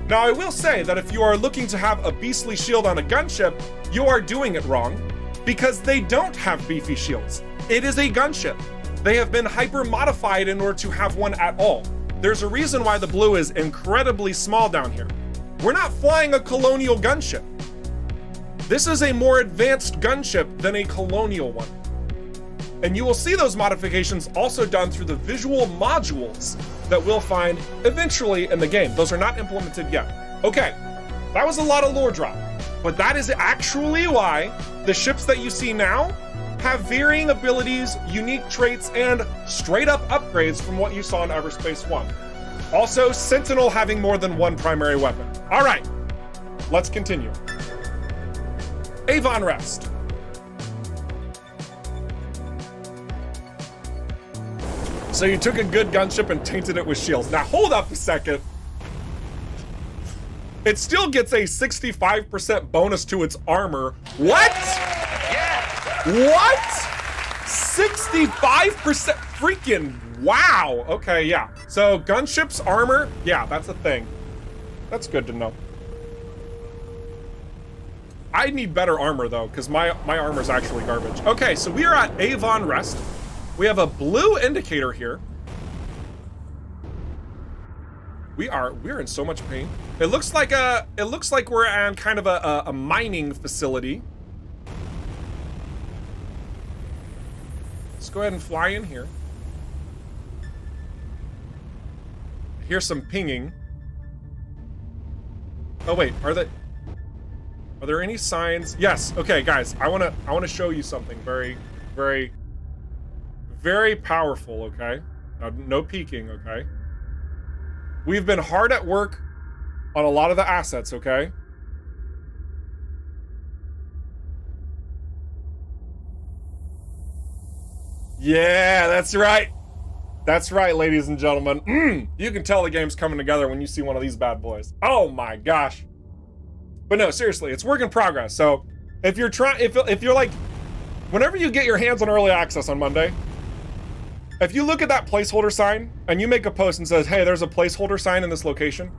Now, I will say that if you are looking to have a beastly shield on a gunship, you are doing it wrong, because they don't have beefy shields. It is a gunship. They have been hyper modified in order to have one at all. There's a reason why the blue is incredibly small down here. We're not flying a colonial gunship. This is a more advanced gunship than a colonial one. And you will see those modifications also done through the visual modules that we'll find eventually in the game. Those are not implemented yet. Okay, that was a lot of lore drop, but that is actually why the ships that you see now have varying abilities, unique traits, and straight up upgrades from what you saw in EVERSPACE 1. Also, Sentinel having more than one primary weapon. All right, let's continue. Avon Rest. So you took a good gunship and tainted it with shields. Now hold up a second. It still gets a 65% bonus to its armor. What? What? 65%? Freaking wow. Okay, yeah. So gunship's armor, yeah, that's a thing. That's good to know. I need better armor though, because my armor's actually garbage. Okay, so we are at Avon Rest. We have a blue indicator here. We're in so much pain. It looks like we're on kind of a mining facility. Let's go ahead and fly in here. Here's some pinging. Oh wait, are there any signs? Yes. Okay, guys, I want to show you something very, very, very powerful, okay? Now, no peeking, okay? We've been hard at work on a lot of the assets, okay? Yeah, that's right. That's right, ladies and gentlemen. You can tell the game's coming together when you see one of these bad boys. Oh my gosh. But no, seriously, it's work in progress. So if you're like, whenever you get your hands on early access on Monday, if you look at that placeholder sign and you make a post and says, hey, there's a placeholder sign in this location,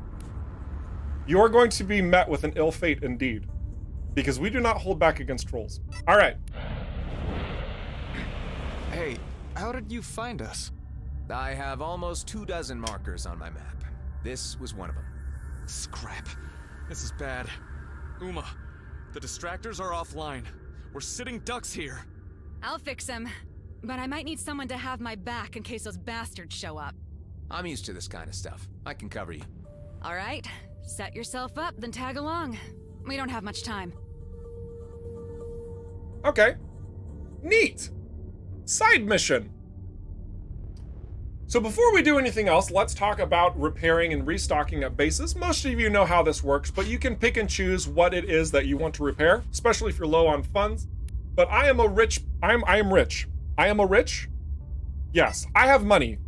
you're going to be met with an ill fate indeed, because we do not hold back against trolls. All right. Hey, how did you find us? I have almost 24 markers on my map. This was one of them. Scrap. This is bad. Uma, the distractors are offline. We're sitting ducks here. I'll fix him. But I might need someone to have my back in case those bastards show up. I'm used to this kind of stuff. I can cover you. All right, set yourself up, then tag along. We don't have much time. Okay. Neat. Side mission. So before we do anything else, let's talk about repairing and restocking at bases. Most of you know how this works, but you can pick and choose what it is that you want to repair, especially if you're low on funds. But I am rich. I am rich. Yes, I have money.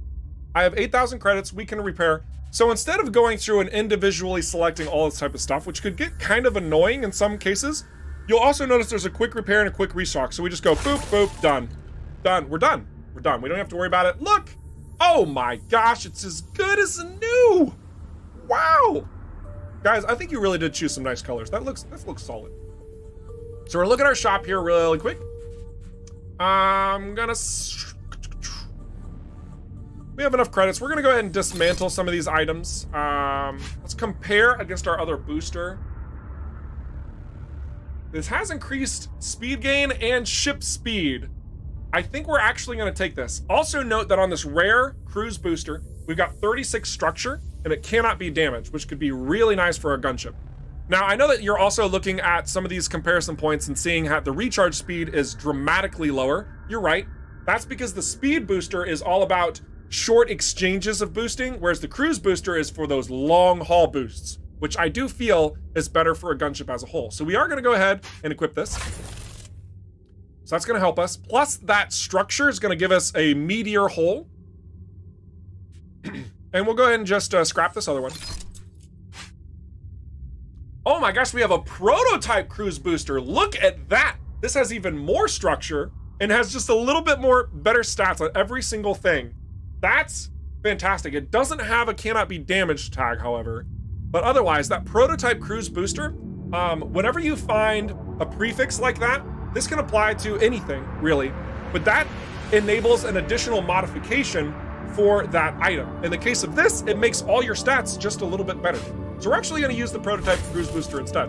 I have 8,000 credits. We can repair So instead of going through and individually selecting all this type of stuff, which could get kind of annoying in some cases, you'll also notice there's a quick repair and a quick restock. So we just go boop, boop, done. Done. We're done. We're done. We don't have to worry about it. Look! Oh my gosh, it's as good as new! Wow! Guys, I think you really did choose some nice colors. That looks solid. So we're looking at our shop here really quick. I'm gonna... We have enough credits. We're gonna go ahead and dismantle some of these items. Let's compare against our other booster. This has increased speed gain and ship speed. I think we're actually gonna take this. Also note that on this rare cruise booster, we've got 36 structure and it cannot be damaged, which could be really nice for our gunship. Now, I know that you're also looking at some of these comparison points and seeing how the recharge speed is dramatically lower. You're right. That's because the speed booster is all about short exchanges of boosting, whereas the cruise booster is for those long haul boosts, which I do feel is better for a gunship as a whole. So we are gonna go ahead and equip this. So that's gonna help us. Plus that structure is gonna give us a meteor hull. And we'll go ahead and just scrap this other one. Oh my gosh, we have a prototype cruise booster. Look at that. This has even more structure and has just a little bit more better stats on every single thing. That's fantastic. It doesn't have a cannot be damaged tag, however, but otherwise that prototype cruise booster, whenever you find a prefix like that, this can apply to anything really, but that enables an additional modification for that item. In the case of this, it makes all your stats just a little bit better. So we're actually gonna use the prototype cruise booster instead.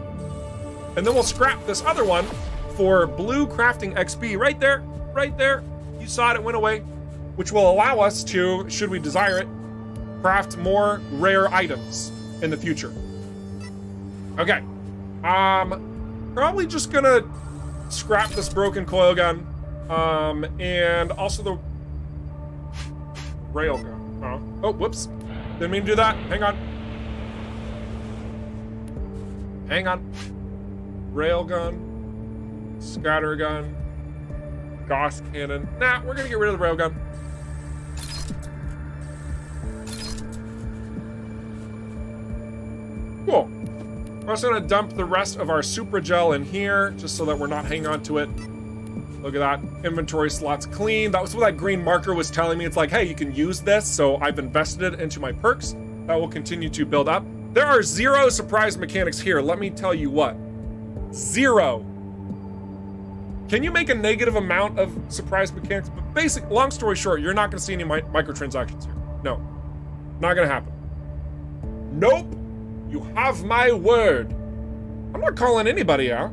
And then we'll scrap this other one for blue crafting XP right there, right there. You saw it went away, which will allow us to, should we desire it, craft more rare items in the future. Okay, probably just gonna scrap this broken coil gun, and also the rail gun. Oh, whoops, didn't mean to do that, hang on. Hang on. Rail gun, scatter gun, Gauss cannon. Nah, we're gonna get rid of the rail gun. Cool. We're also gonna dump the rest of our super gel in here, just so that we're not hanging on to it. Look at that, inventory slots clean. That was what that green marker was telling me. It's like, hey, you can use this, so I've invested it into my perks. That will continue to build up. There are 0 surprise mechanics here, let me tell you what. 0. Can you make a negative amount of surprise mechanics? But long story short, you're not gonna see any microtransactions here. No, not gonna happen. Nope, you have my word. I'm not calling anybody out.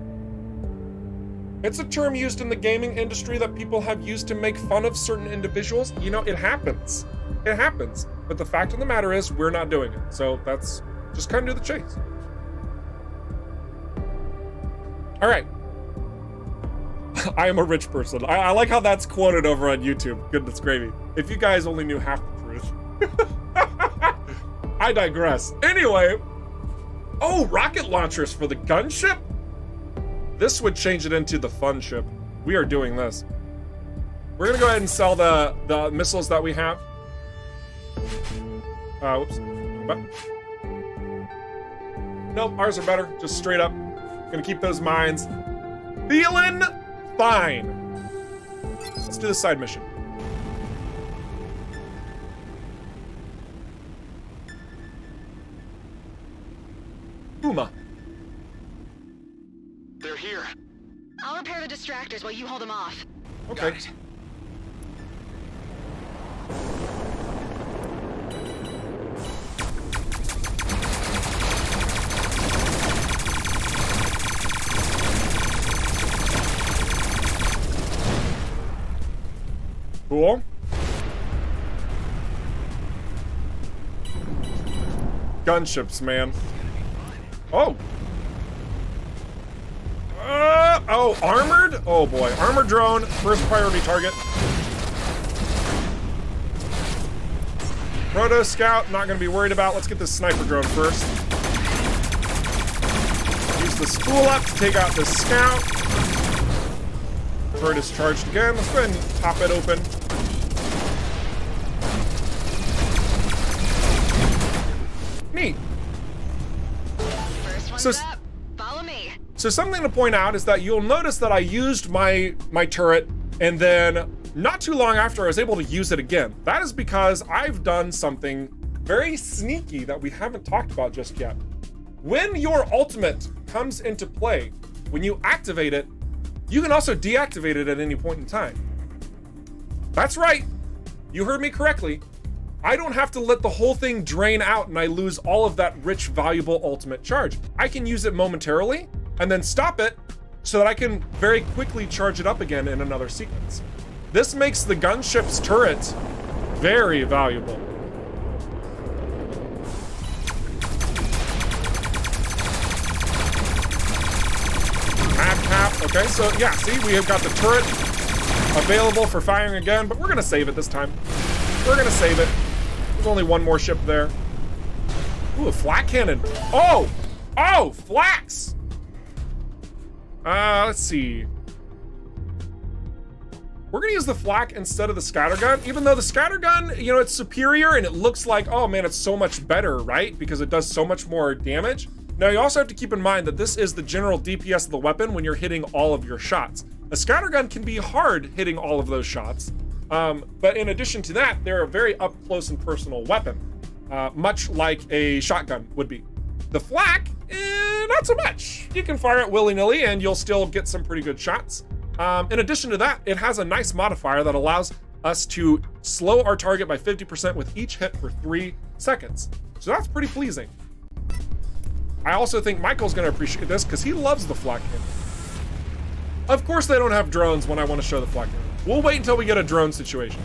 It's a term used in the gaming industry that people have used to make fun of certain individuals. You know, it happens. It happens. But the fact of the matter is, we're not doing it. So that's just kind of do the chase. All right. I am a rich person. I like how that's quoted over on YouTube. Goodness gravy. If you guys only knew half the truth. I digress. Anyway. Oh, rocket launchers for the gunship? This would change it into the fun ship. We are doing this. We're gonna go ahead and sell the missiles that we have. Whoops. But, nope, ours are better. Just straight up. Gonna keep those mines. Feeling fine. Let's do the side mission. Uma. They're here. I'll repair the distractors while you hold them off. Okay. Got it. Cool. Gunships, man. Oh. Oh, armored? Oh boy, armored drone, first priority target. Proto scout, not gonna be worried about. Let's get this sniper drone first. Use the spool up to take out this scout. Turret is charged again. Let's go ahead and pop it open. Neat. First one's So- up. Follow me. So something to point out is that you'll notice that I used my turret, and then not too long after I was able to use it again. That is because I've done something very sneaky that we haven't talked about just yet. When your ultimate comes into play, when you activate it, you can also deactivate it at any point in time. That's right. You heard me correctly. I don't have to let the whole thing drain out and I lose all of that rich, valuable ultimate charge. I can use it momentarily and then stop it so that I can very quickly charge it up again in another sequence. This makes the gunship's turret very valuable. Map cap. Okay, so yeah, see, we have got the turret available for firing again, but we're gonna save it this time. We're gonna save it. There's only one more ship there. Ooh, a flak cannon. Oh! Oh, flax! Let's see. We're gonna use the flak instead of the scattergun, even though the scattergun, you know, it's superior and it looks like, oh man, it's so much better, right? Because it does so much more damage. Now, you also have to keep in mind that this is the general DPS of the weapon when you're hitting all of your shots. A scattergun can be hard hitting all of those shots, but in addition to that, they're a very up close and personal weapon, much like a shotgun would be. The flak, not so much. You can fire it willy-nilly and you'll still get some pretty good shots. In addition to that, it has a nice modifier that allows us to slow our target by 50% with each hit for 3 seconds. So that's pretty pleasing. I also think Michael's gonna appreciate this because he loves the flak cannon. Of course they don't have drones when I want to show the flak cannon. We'll wait until we get a drone situation.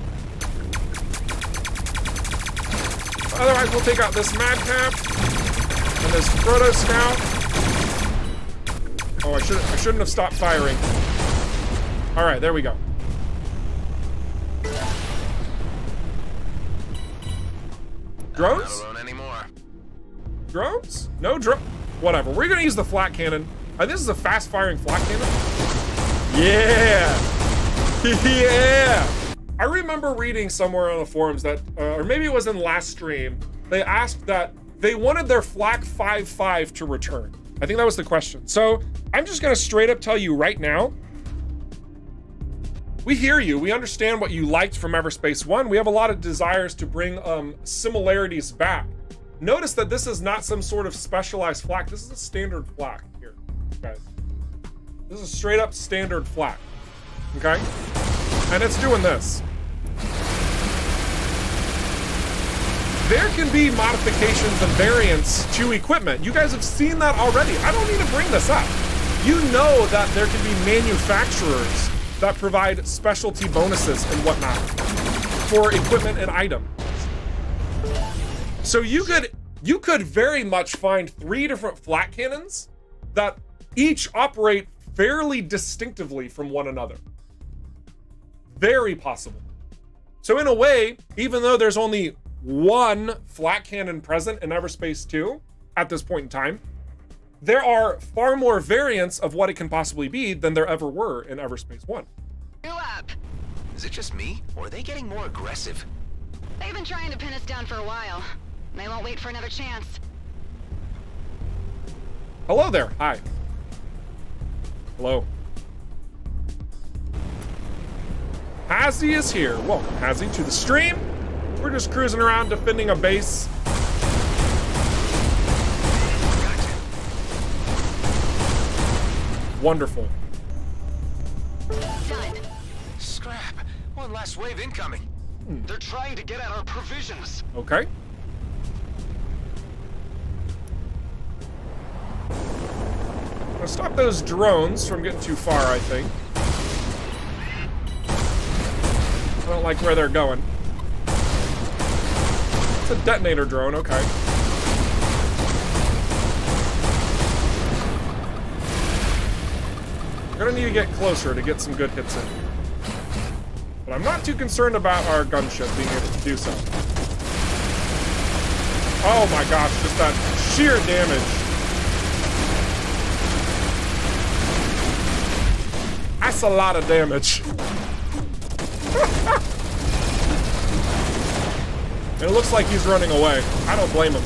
Otherwise, we'll take out this madcap and this proto scout. Oh, I shouldn't have stopped firing. All right, there we go. Drones? Not alone anymore. Drones? No drone. Whatever. We're gonna use the flak cannon. This is a fast-firing flak cannon. Yeah. Yeah. I remember reading somewhere on the forums that, or maybe it was in last stream, they asked that they wanted their flak 5.5 to return. I think that was the question. So I'm just gonna straight up tell you right now, we hear you. We understand what you liked from EVERSPACE 1. We have a lot of desires to bring similarities back. Notice that this is not some sort of specialized flak. This is a standard flak here, guys. This is a straight up standard flak, okay? And it's doing this. There can be modifications and variants to equipment. You guys have seen that already. I don't need to bring this up. You know that there can be manufacturers that provide specialty bonuses and whatnot for equipment and items. So you could very much find 3 different flak cannons that each operate fairly distinctively from one another. Very possible. So in a way, even though there's only one flak cannon present in EVERSPACE 2 at this point in time, there are far more variants of what it can possibly be than there ever were in EVERSPACE 1. You up? Is it just me, or are they getting more aggressive? They've been trying to pin us down for a while. They won't wait for another chance. Hello there. Hi. Hello. Hazzy is here. Welcome, Hazzy, to the stream. We're just cruising around defending a base. Wonderful. Done. Scrap. One last wave incoming. They're trying to get at our provisions. Okay. Gonna stop those drones from getting too far, I think. I don't like where they're going. It's a detonator drone, okay. We're gonna need to get closer to get some good hits in. But I'm not too concerned about our gunship being able to do so. Oh my gosh, just that sheer damage. That's a lot of damage. And it looks like he's running away. I don't blame him.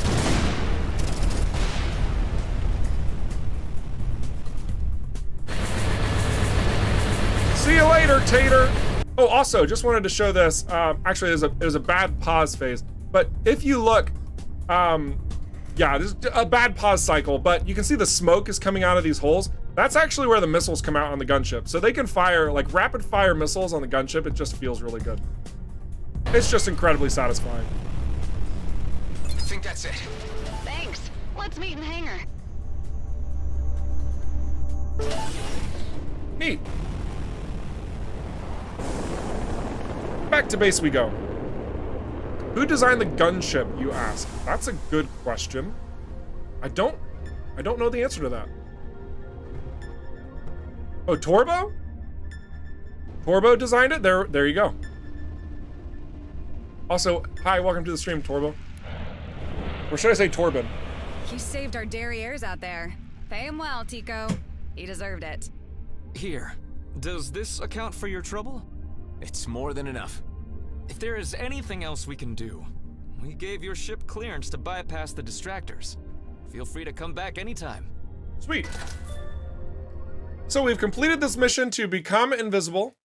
See you later, Tater. Oh, also, just wanted to show this. Actually, it was a bad pause phase. But if you look, yeah, this is a bad pause cycle, but you can see the smoke is coming out of these holes. That's actually where the missiles come out on the gunship. So they can fire, like, rapid fire missiles on the gunship. It just feels really good. It's just incredibly satisfying. I think that's it. Thanks. Let's meet in the hangar. Neat. Back to base we go. Who designed the gunship, you ask? That's a good question. I don't know the answer to that. Oh, Torbo? Torbo designed it? There you go. Also, hi, welcome to the stream, Torbo. Or should I say Torben? You saved our derrieres out there. Pay him well, Tico. He deserved it. Here, does this account for your trouble? It's more than enough. If there is anything else we can do, we gave your ship clearance to bypass the distractors. Feel free to come back anytime. Sweet. So we've completed this mission to become invisible.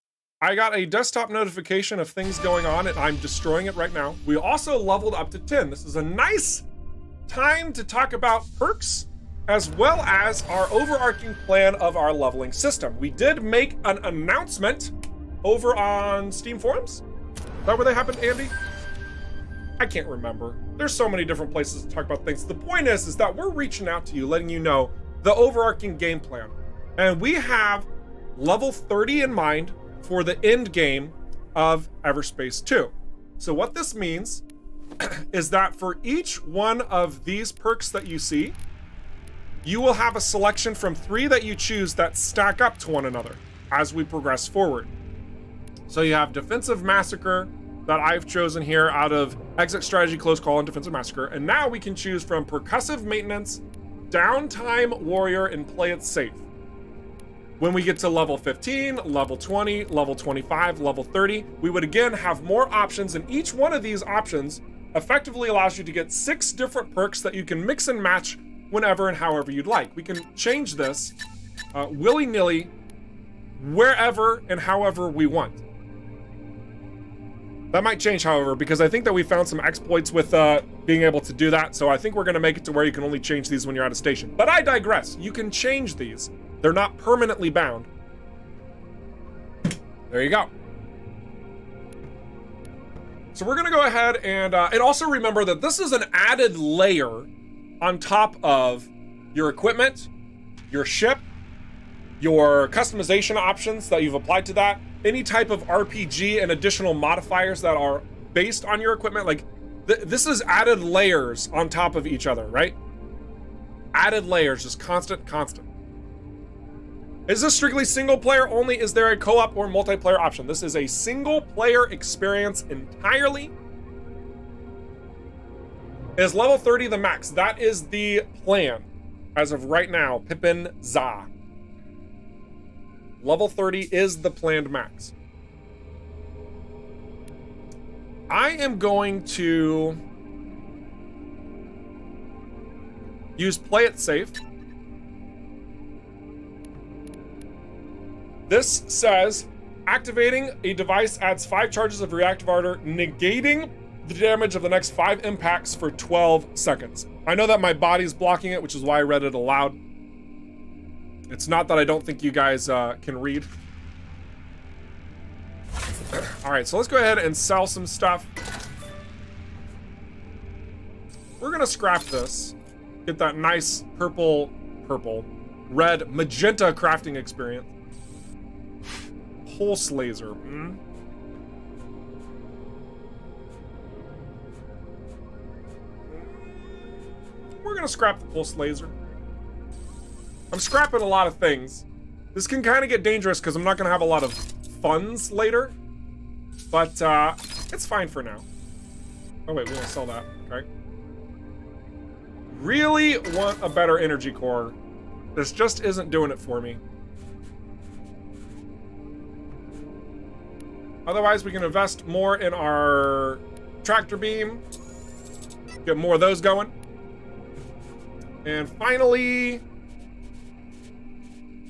I got a desktop notification of things going on and I'm destroying it right now. We also leveled up to 10. This is a nice time to talk about perks as well as our overarching plan of our leveling system. We did make an announcement over on Steam forums. Is that where they happened, Andy? I can't remember. There's so many different places to talk about things. The point is that we're reaching out to you, letting you know the overarching game plan. And we have level 30 in mind for the end game of EVERSPACE 2. So what this means is that for each one of these perks that you see, you will have a selection from 3 that you choose that stack up to one another as we progress forward. So you have Defensive Massacre that I've chosen here out of Exit Strategy, Close Call, and Defensive Massacre. And now we can choose from Percussive Maintenance, Downtime Warrior, and Play It Safe. When we get to level 15, level 20, level 25, level 30, we would again have more options, and each one of these options effectively allows you to get 6 different perks that you can mix and match whenever and however you'd like. We can change this willy-nilly wherever and however we want. That might change, however, because I think that we found some exploits with being able to do that, so I think we're going to make it to where you can only change these when you're out of station. But I digress. You can change these. They're not permanently bound. There you go. So we're gonna go ahead and also remember that this is an added layer on top of your equipment, your ship, your customization options that you've applied to that, any type of RPG and additional modifiers that are based on your equipment. Like this is added layers on top of each other, right? Added layers, just constant. Is this strictly single player only? Is there a co-op or multiplayer option? This is a single player experience entirely. Is level 30 the max? That is the plan as of right now. Pippin Za. Level 30 is the planned max. I am going to use Play It Safe. This says, activating a device adds 5 charges of reactive ardor, negating the damage of the next 5 impacts for 12 seconds. I know that my body's blocking it, which is why I read it aloud. It's not that I don't think you guys can read. All right, so let's go ahead and sell some stuff. We're gonna scrap this, get that nice red, magenta crafting experience. Pulse laser. We're gonna scrap the pulse laser. I'm scrapping a lot of things. This can kind of get dangerous because I'm not gonna have a lot of funds later, but it's fine for now. Oh wait, we want to sell that. Okay. Really want a better energy core. This just isn't doing it for me. Otherwise, we can invest more in our tractor beam. Get more of those going. And finally...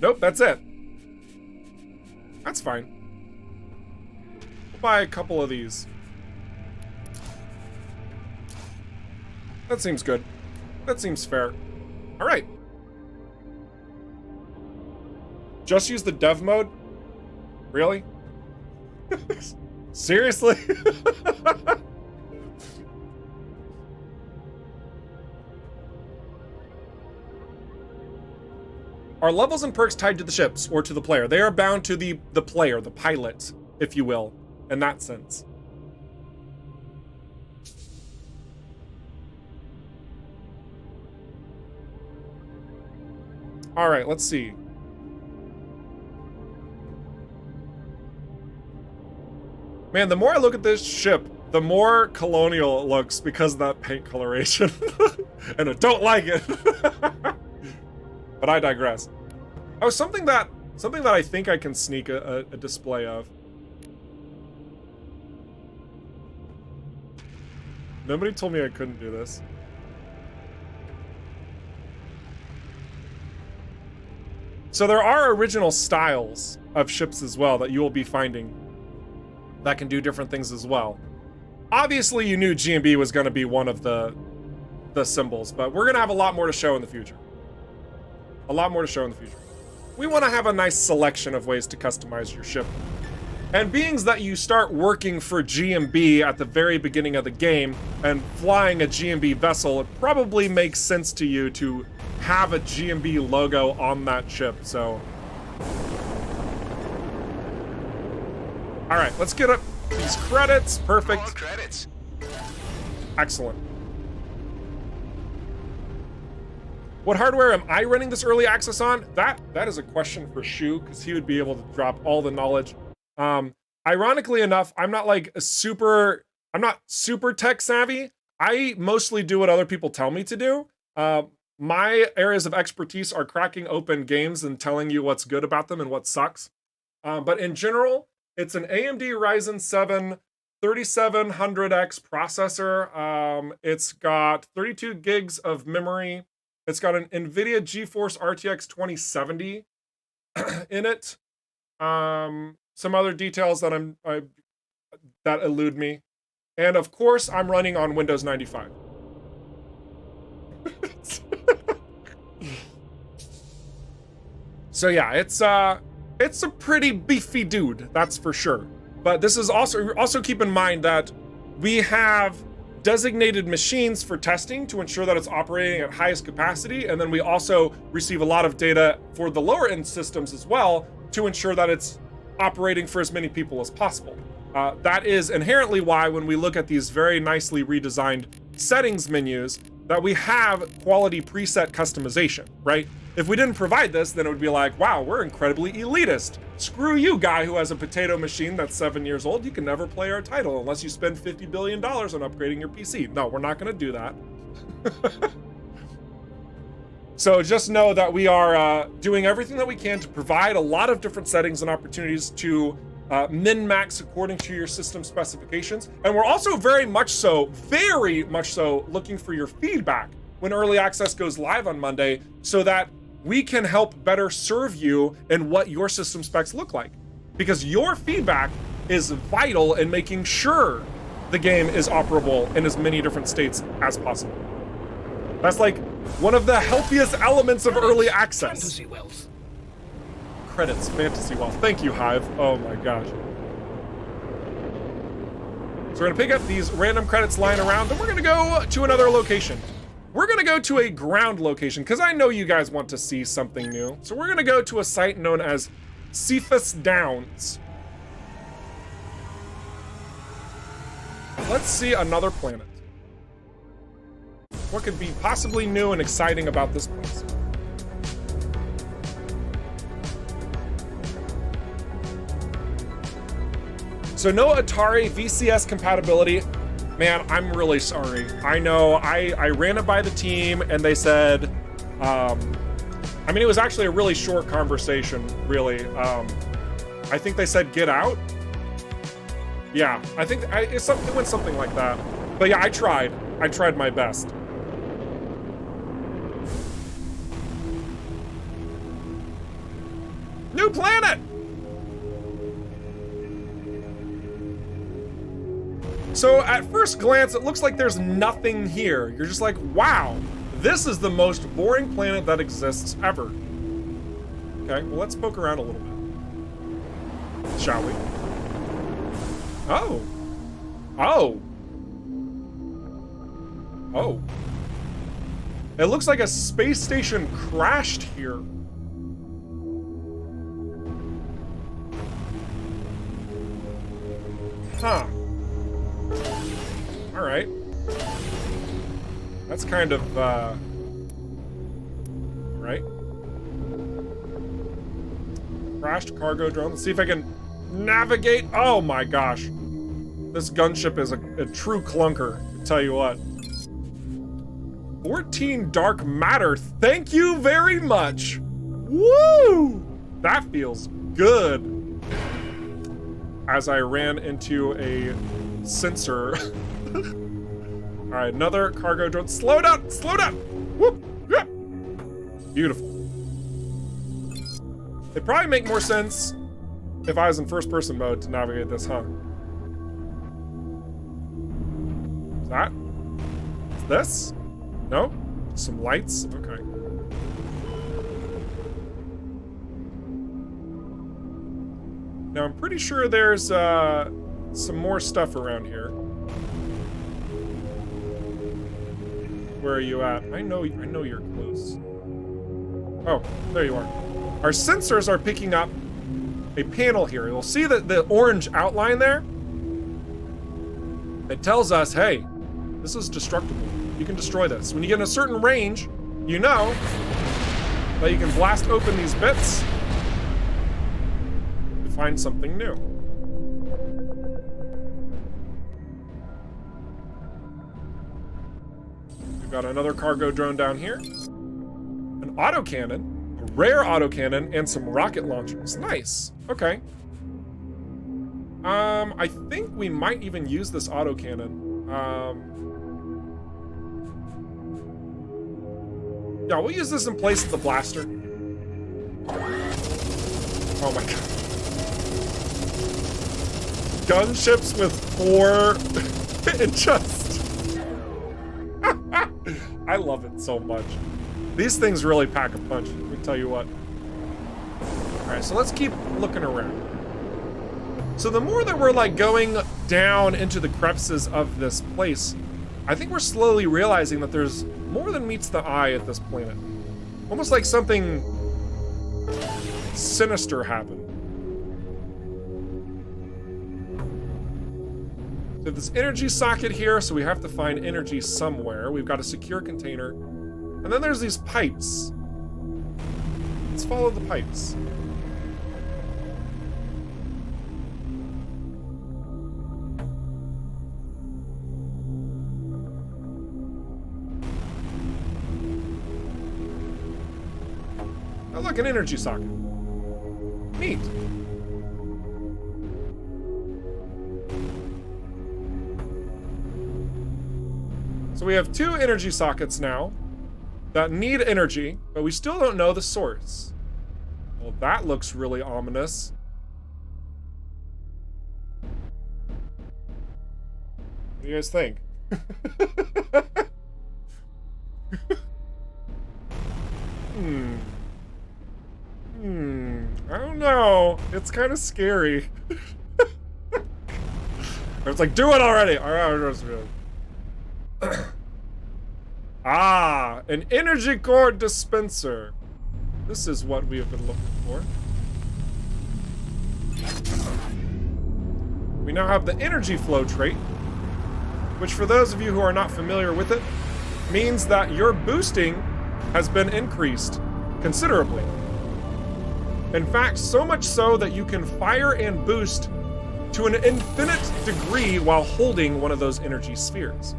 Nope, that's it. That's fine. We'll buy a couple of these. That seems good. That seems fair. All right. Just use the dev mode? Really? Seriously? Are levels and perks tied to the ships or to the player? They are bound to the player, the pilot, if you will, in that sense. All right, let's see. Man, the more I look at this ship, the more colonial it looks because of that paint coloration. And I don't like it. But I digress. Oh, something that I think I can sneak a display of. Nobody told me I couldn't do this. So there are original styles of ships as well that you will be finding that can do different things as well. Obviously, you knew G&B was going to be one of the symbols, but we're going to have a lot more to show in the future. A lot more to show in the future. We want to have a nice selection of ways to customize your ship. And being that you start working for G&B at the very beginning of the game and flying a G&B vessel, it probably makes sense to you to have a G&B logo on that ship, so. All right, let's get up these credits. Perfect. More credits. Excellent. What hardware am I running this early access on? That is a question for Shu, because he would be able to drop all the knowledge. Ironically enough, I'm not super tech savvy. I mostly do what other people tell me to do. My areas of expertise are cracking open games and telling you what's good about them and what sucks. But in general, it's an AMD Ryzen 7 3700X processor. It's got 32 gigs of memory. It's got an NVIDIA GeForce RTX 2070 in it. Some other details that that elude me. And of course, I'm running on Windows 95. So yeah, it's a pretty beefy dude, that's for sure. But this is also keep in mind that we have designated machines for testing to ensure that it's operating at highest capacity, and then we also receive a lot of data for the lower end systems as well to ensure that it's operating for as many people as possible. That is inherently why when we look at these very nicely redesigned settings menus, that we have quality preset customization, right? If we didn't provide this, then it would be like, wow, we're incredibly elitist. Screw you, guy who has a potato machine that's 7 years old. You can never play our title unless you spend $50 billion on upgrading your PC. No, we're not gonna do that. So just know that we are doing everything that we can to provide a lot of different settings and opportunities to min-max according to your system specifications. And we're also very much so looking for your feedback when early access goes live on Monday so that we can help better serve you in what your system specs look like. Because your feedback is vital in making sure the game is operable in as many different states as possible. That's like one of the healthiest elements of early access. Fantasy wealth. Credits, fantasy wealth. Thank you, Hive. Oh my gosh. So we're gonna pick up these random credits lying around, and we're gonna go to another location. We're gonna go to a ground location, because I know you guys want to see something new. So we're gonna go to a site known as Cephus Downs. Let's see another planet. What could be possibly new and exciting about this place? So no Atari VCS compatibility. Man, I'm really sorry. I know I ran it by the team and they said, I mean, it was actually a really short conversation, really. I think they said, get out. Yeah, I think it went something like that. But yeah, I tried my best. New planet! So at first glance, it looks like there's nothing here. You're just like, wow, this is the most boring planet that exists ever. Okay, well, let's poke around a little bit. Shall we? Oh. Oh. Oh. It looks like a space station crashed here. Huh. All right. That's kind of, right? Crashed cargo drone. Let's see if I can navigate. Oh my gosh. This gunship is a true clunker, I tell you what. 14 dark matter. Thank you very much. Woo! That feels good. As I ran into a sensor. All right, another cargo drone. Slow down, slow down. Whoop, yeah. Beautiful. It'd probably make more sense if I was in first person mode to navigate this, huh? Is that? Is this? No? Some lights? Okay. Now I'm pretty sure there's some more stuff around here. Where are you at? I know you're close. Oh, there you are. Our sensors are picking up a panel here. You'll see that the orange outline there. It tells us, hey, this is destructible. You can destroy this. When you get in a certain range, you know that you can blast open these bits to find something new. We've got another cargo drone down here. An autocannon, a rare autocannon, and some rocket launchers. Nice. Okay. I think we might even use this autocannon. Yeah, we'll use this in place of the blaster. Oh my god. Gunships with 4 just. I love it so much. These things really pack a punch, let me tell you what. Alright, so let's keep looking around. So the more that we're like going down into the crevices of this place, I think we're slowly realizing that there's more than meets the eye at this planet. Almost like something sinister happened. So this energy socket here, so we have to find energy somewhere. We've got a secure container. And then there's these pipes. Let's follow the pipes. Oh, look, an energy socket. Neat. So we have 2 energy sockets now that need energy, but we still don't know the source. Well, that looks really ominous. What do you guys think? I don't know. It's kind of scary. It's like, do it already. All right. Ah, an energy core dispenser. This is what we have been looking for. We now have the energy flow trait, which for those of you who are not familiar with it, means that your boosting has been increased considerably. In fact, so much so that you can fire and boost to an infinite degree while holding one of those energy spheres.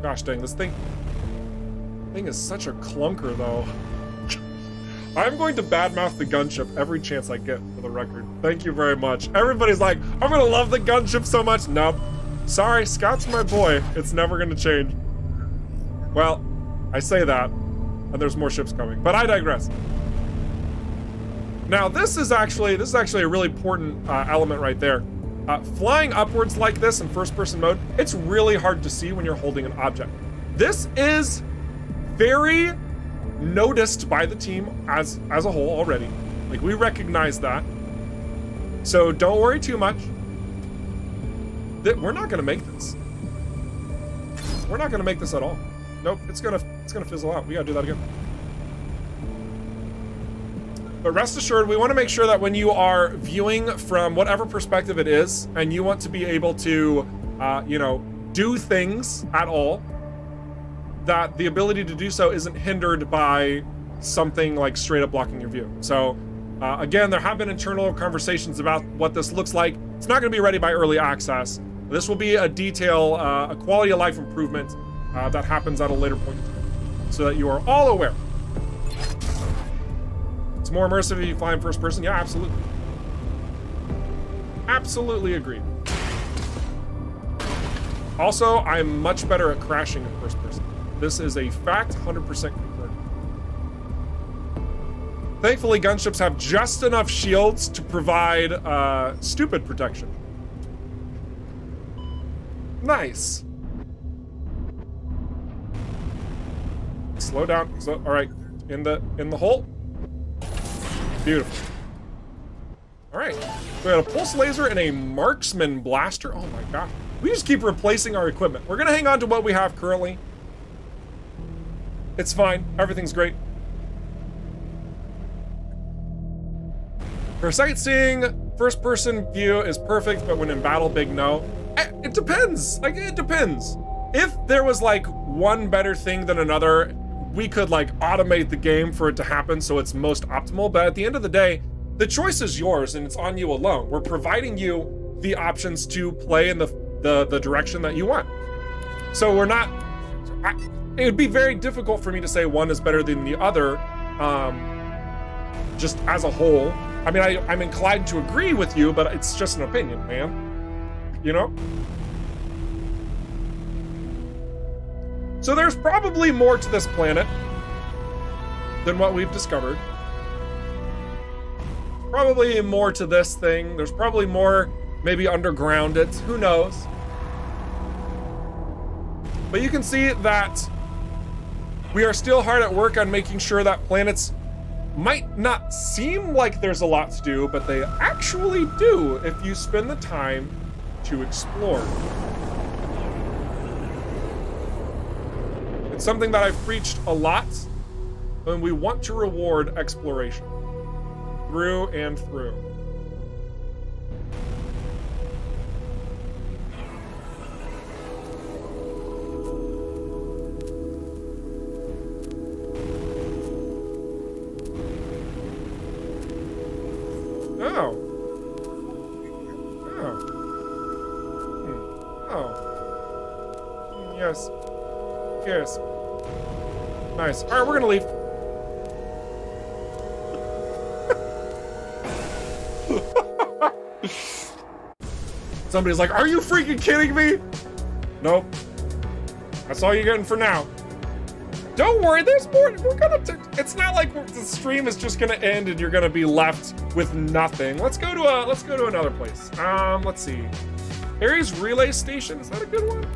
Gosh dang, this thing is such a clunker though. I'm going to badmouth the gunship every chance I get, for the record. Thank you very much. Everybody's like, I'm gonna love the gunship so much. Nope. Sorry, Scott's my boy. It's never gonna change. Well, I say that, and there's more ships coming, but I digress. Now, this is actually a really important element right there. flying upwards like this in first-person mode, it's really hard to see when you're holding an object. This is very noticed by the team as a whole already. Like, we recognize that. So don't worry too much. We're not gonna make this. We're not gonna make this at all. Nope, it's gonna fizzle out. We gotta do that again. But rest assured, we want to make sure that when you are viewing from whatever perspective it is, and you want to be able to, you know, do things at all, that the ability to do so isn't hindered by something like straight up blocking your view. So, again, there have been internal conversations about what this looks like. It's not going to be ready by early access. This will be a detail, a quality of life improvement that happens at a later point, so that you are all aware. It's more immersive if you fly in first person. Yeah, absolutely. Absolutely agreed. Also, I'm much better at crashing in first person. This is a fact, 100% confirmed. Thankfully, gunships have just enough shields to provide stupid protection. Nice. Slow down. All right, in the hole. Beautiful. All right, we got a pulse laser and a marksman blaster. Oh my god, we just keep replacing our equipment. We're gonna hang on to what we have currently. It's fine, everything's great. For sightseeing, first person view is perfect, but when in battle, big no. It depends, like it depends. If there was like one better thing than another, we could like automate the game for it to happen so it's most optimal, but at the end of the day, the choice is yours and it's on you alone. We're providing you the options to play in the direction that you want. So we're not, it would be very difficult for me to say one is better than the other, just as a whole. I mean, I'm inclined to agree with you, but it's just an opinion, man. You know? So there's probably more to this planet than what we've discovered. Probably more to this thing. There's probably more, maybe underground it. Who knows? But you can see that we are still hard at work on making sure that planets might not seem like there's a lot to do, but they actually do if you spend the time to explore. It's something that I've preached a lot, and we want to reward exploration through and through. Oh. Oh. Yes. Yes. Nice. All right, we're gonna leave. Somebody's like, are you freaking kidding me? Nope. That's all you're getting for now. Don't worry, there's more. We're gonna. It's not like the stream is just gonna end and you're gonna be left with nothing. Let's go to another place. Let's see. Ares Relay Station. Is that a good one?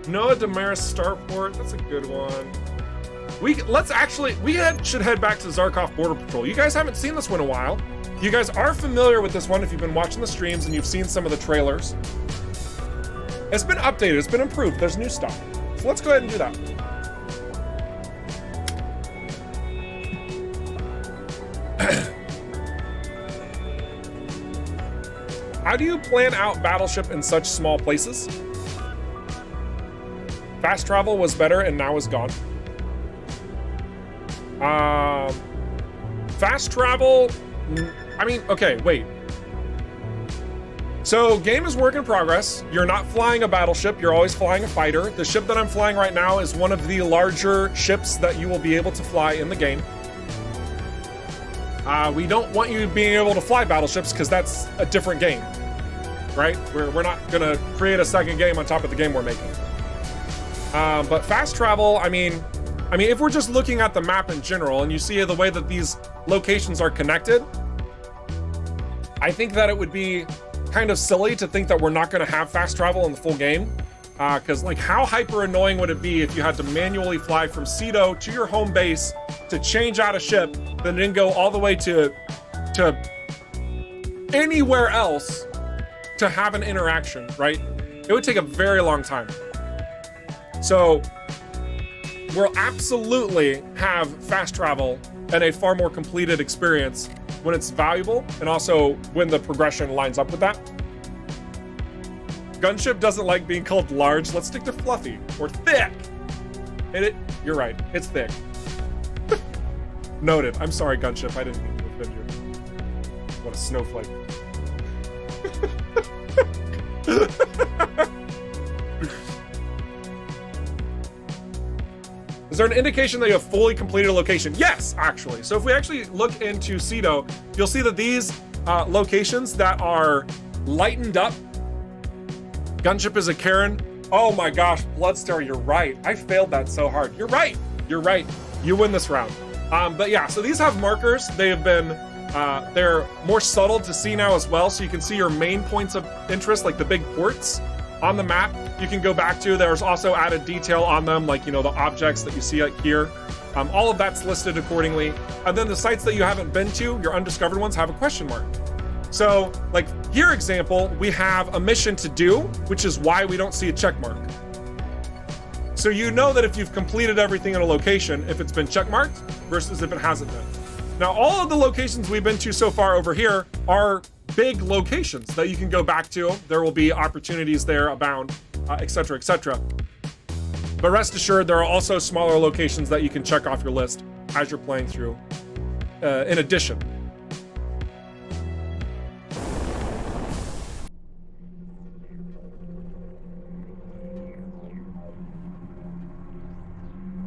Noah Damaris Starport. That's a good one. We should head back to Zarkov Border Patrol. You guys haven't seen this one in a while. You guys are familiar with this one if you've been watching the streams and you've seen some of the trailers. It's been updated. It's been improved. There's new stuff. So let's go ahead and do that. How do you plan out Battleship in such small places? Fast travel was better and now is gone. Fast travel, I mean, okay, wait. So game is work in progress. You're not flying a battleship, you're always flying a fighter. The ship that I'm flying right now is one of the larger ships that you will be able to fly in the game. We don't want you being able to fly battleships because that's a different game, right? We're not gonna create a second game on top of the game we're making. But fast travel, I mean, if we're just looking at the map in general and you see the way that these locations are connected, I think that it would be kind of silly to think that we're not going to have fast travel in the full game. Because like, how hyper annoying would it be if you had to manually fly from Cedo to your home base to change out a ship, then go all the way to anywhere else to have an interaction, right? It would take a very long time. So we'll absolutely have fast travel and a far more completed experience when it's valuable, and also when the progression lines up with that. Gunship doesn't like being called large. Let's stick to fluffy or thick. You're right, it's thick. Noted. I'm sorry, Gunship. I didn't mean to offend you. What a snowflake. Is there an indication that you have fully completed a location? Yes, actually. So if we actually look into Cedo, you'll see that these locations that are lightened up. Gunship is a Karen. Oh my gosh, Bloodstar, you're right. I failed that so hard. You're right. You're right. You win this round. But yeah, so these have markers. They have been, they're more subtle to see now as well. So you can see your main points of interest, like the big ports on the map. You can go back to. There's also added detail on them, like, you know, the objects that you see like here. All of that's listed accordingly. And then the sites that you haven't been to, your undiscovered ones, have a question mark. So, like here example, we have a mission to do, which is why we don't see a check mark. So you know that if you've completed everything in a location, if it's been checkmarked versus if it hasn't been. Now, all of the locations we've been to so far over here are big locations that you can go back to. There will be opportunities there abound, etc., etc. But rest assured, there are also smaller locations that you can check off your list as you're playing through, in addition.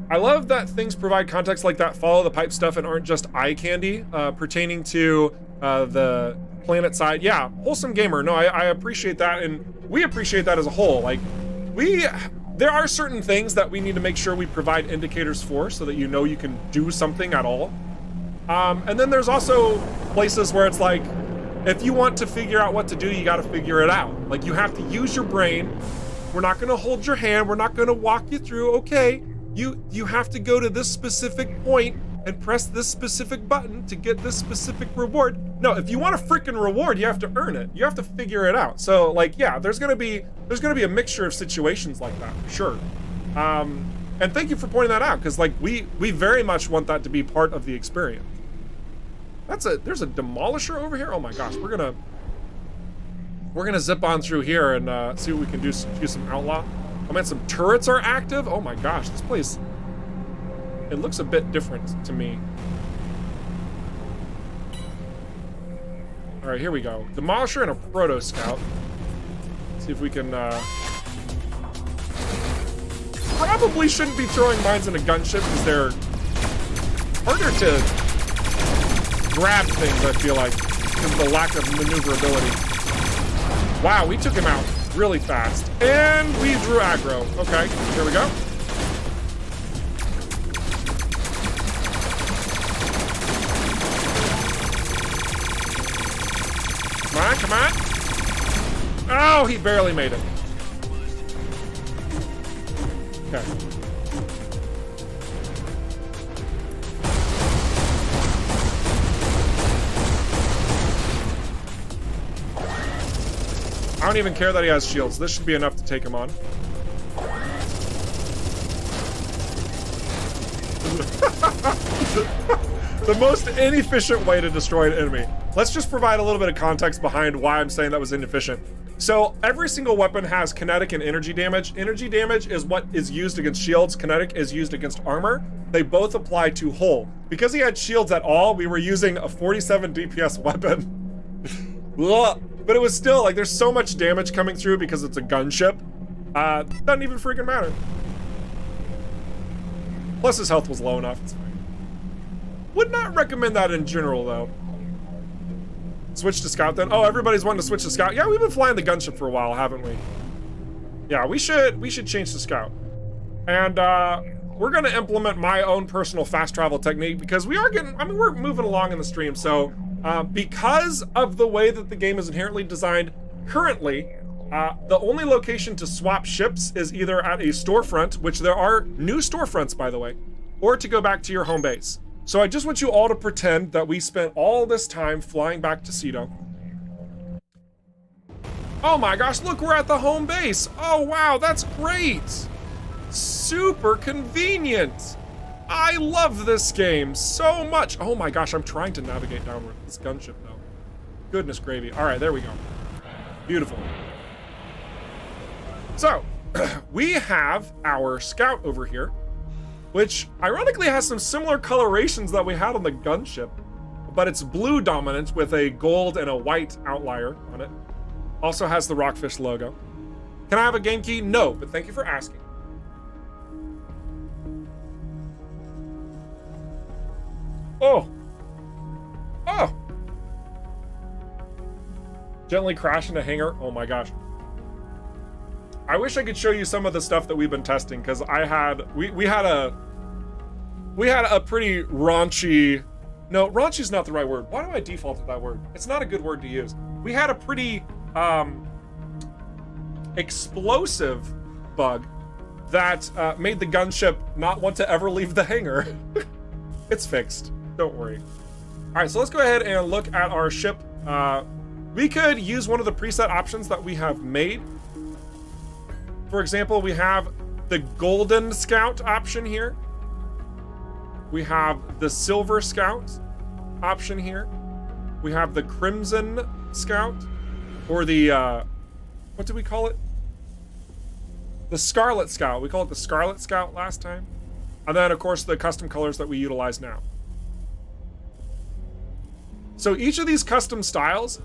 I love that things provide context like that, follow the pipe stuff, and aren't just eye candy pertaining to the planet side. Yeah, wholesome gamer. No, I appreciate that, and we appreciate that as a whole. Like, there are certain things that we need to make sure we provide indicators for, so that you know you can do something at all. And then there's also places where it's like, if you want to figure out what to do, you got to figure it out. Like, you have to use your brain. We're not going to hold your hand. We're not going to walk you through. Okay. You have to go to this specific point and press this specific button to get this specific reward. No, if you want a freaking reward, you have to earn it. You have to figure it out. So, like, yeah, there's gonna be a mixture of situations like that for sure. And thank you for pointing that out, because like we very much want that to be part of the experience. There's a demolisher over here. Oh my gosh, we're gonna zip on through here and see what we can do some outlaw. Oh man, some turrets are active. Oh my gosh, this place, it looks a bit different to me. All right, here we go. Demolisher and a proto scout. See if we can, probably shouldn't be throwing mines in a gunship because they're harder to grab things, I feel like, because of the lack of maneuverability. Wow, we took him out really fast. And we drew aggro. Okay, here we go. Come on, come on. Oh, he barely made it. Okay. I don't even care that he has shields. This should be enough to take him on. The most inefficient way to destroy an enemy. Let's just provide a little bit of context behind why I'm saying that was inefficient. So every single weapon has kinetic and energy damage. Energy damage is what is used against shields. Kinetic is used against armor. They both apply to hull. Because he had shields at all, we were using a 47 DPS weapon. But it was still, like, there's so much damage coming through because it's a gunship. Doesn't even freaking matter. Plus his health was low enough, it's fine. Would not recommend that in general, though. Switch to scout then. Oh, everybody's wanting to switch to scout. Yeah, we've been flying the gunship for a while, haven't we? Yeah, we should change to scout. And we're gonna implement my own personal fast travel technique because we're moving along in the stream, so because of the way that the game is inherently designed, currently, the only location to swap ships is either at a storefront, which there are new storefronts, by the way, or to go back to your home base. So I just want you all to pretend that we spent all this time flying back to Cedo. Oh my gosh, look, we're at the home base. Oh wow, that's great. Super convenient. I love this game so much. Oh my gosh, I'm trying to navigate downward. This gunship though. Goodness gravy. All right, there we go. Beautiful. So, we have our scout over here, which ironically has some similar colorations that we had on the gunship, but it's blue dominant with a gold and a white outlier on it. Also has the Rockfish logo. Can I have a game key? No, but thank you for asking. Oh. Oh. Gently crash into hangar. Oh my gosh. I wish I could show you some of the stuff that we've been testing, because we had a pretty raunchy, no, raunchy's not the right word. Why do I default to that word? It's not a good word to use. We had a pretty explosive bug that made the gunship not want to ever leave the hangar. It's fixed, don't worry. All right, so let's go ahead and look at our ship. We could use one of the preset options that we have made. For example, we have the golden scout option here. We have the silver scout option here. We have the crimson scout, or the, what did we call it? The scarlet scout. We called it the scarlet scout last time. And then of course the custom colors that we utilize now. So each of these custom styles,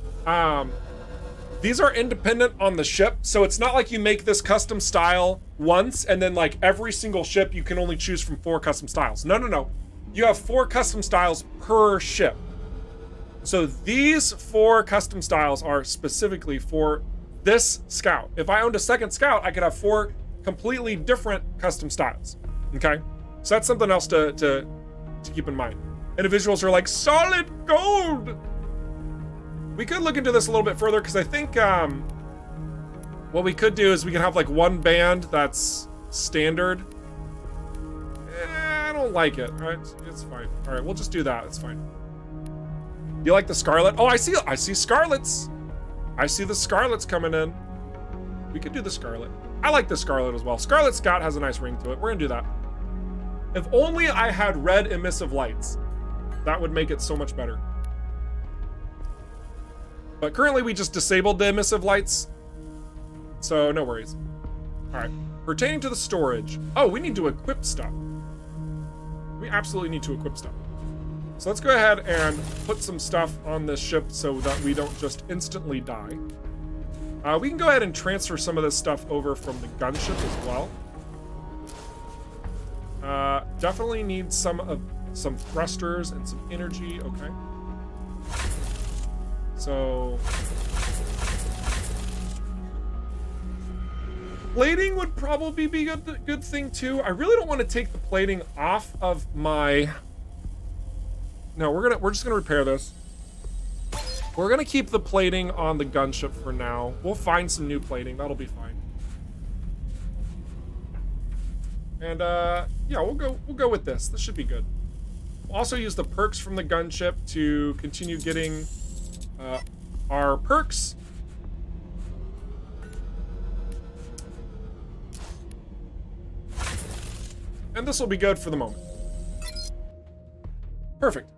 these are independent on the ship, so it's not like you make this custom style once and then like every single ship you can only choose from 4 custom styles. No. You have 4 custom styles per ship. So these 4 custom styles are specifically for this scout. If I owned a second scout, I could have 4 completely different custom styles. Okay? So that's something else to keep in mind. Individuals are like, solid gold! We could look into this a little bit further, because I think what we could do is we could have like one band that's standard. I don't like it. All right, it's fine. All right, we'll just do that. It's fine. You like the scarlet? Oh, I see scarlets. I see the scarlets coming in. We could do the scarlet. I like the scarlet as well. Scarlet Scout has a nice ring to it. We're gonna do that. If only I had red emissive lights, that would make it so much better. But currently we just disabled the emissive lights, so no worries. All right, pertaining to the storage. Oh, we need to equip stuff. We absolutely need to equip stuff. So let's go ahead and put some stuff on this ship so that we don't just instantly die. We can go ahead and transfer some of this stuff over from the gunship as well. Definitely need some thrusters and some energy. Okay. So plating would probably be a good thing too. I really don't want to take the plating off of my. No, we're just gonna repair this. We're gonna keep the plating on the gunship for now. We'll find some new plating. That'll be fine. And yeah, we'll go with this. This should be good. We'll also use the perks from the gunship to continue getting our perks. And this will be good for the moment. Perfect.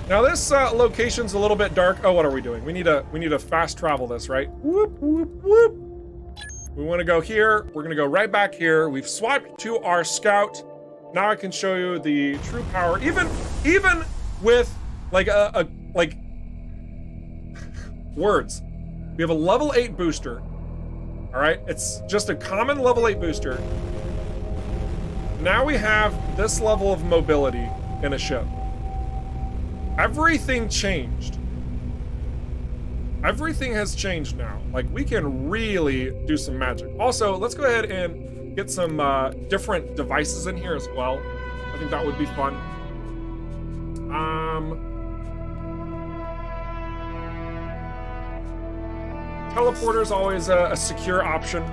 Now this location's a little bit dark. Oh, what are we doing? We need to fast travel this, right? Whoop, whoop, whoop. We want to go here. We're gonna go right back here. We've swapped to our scout. Now I can show you the true power. Even with like like words. We have a level 8 booster. All right, it's just a common level 8 booster. Now we have this level of mobility in a ship. Everything changed. Everything has changed now. Like, we can really do some magic. Also, let's go ahead and get some different devices in here as well. I think that would be fun. Teleporter's always a secure option.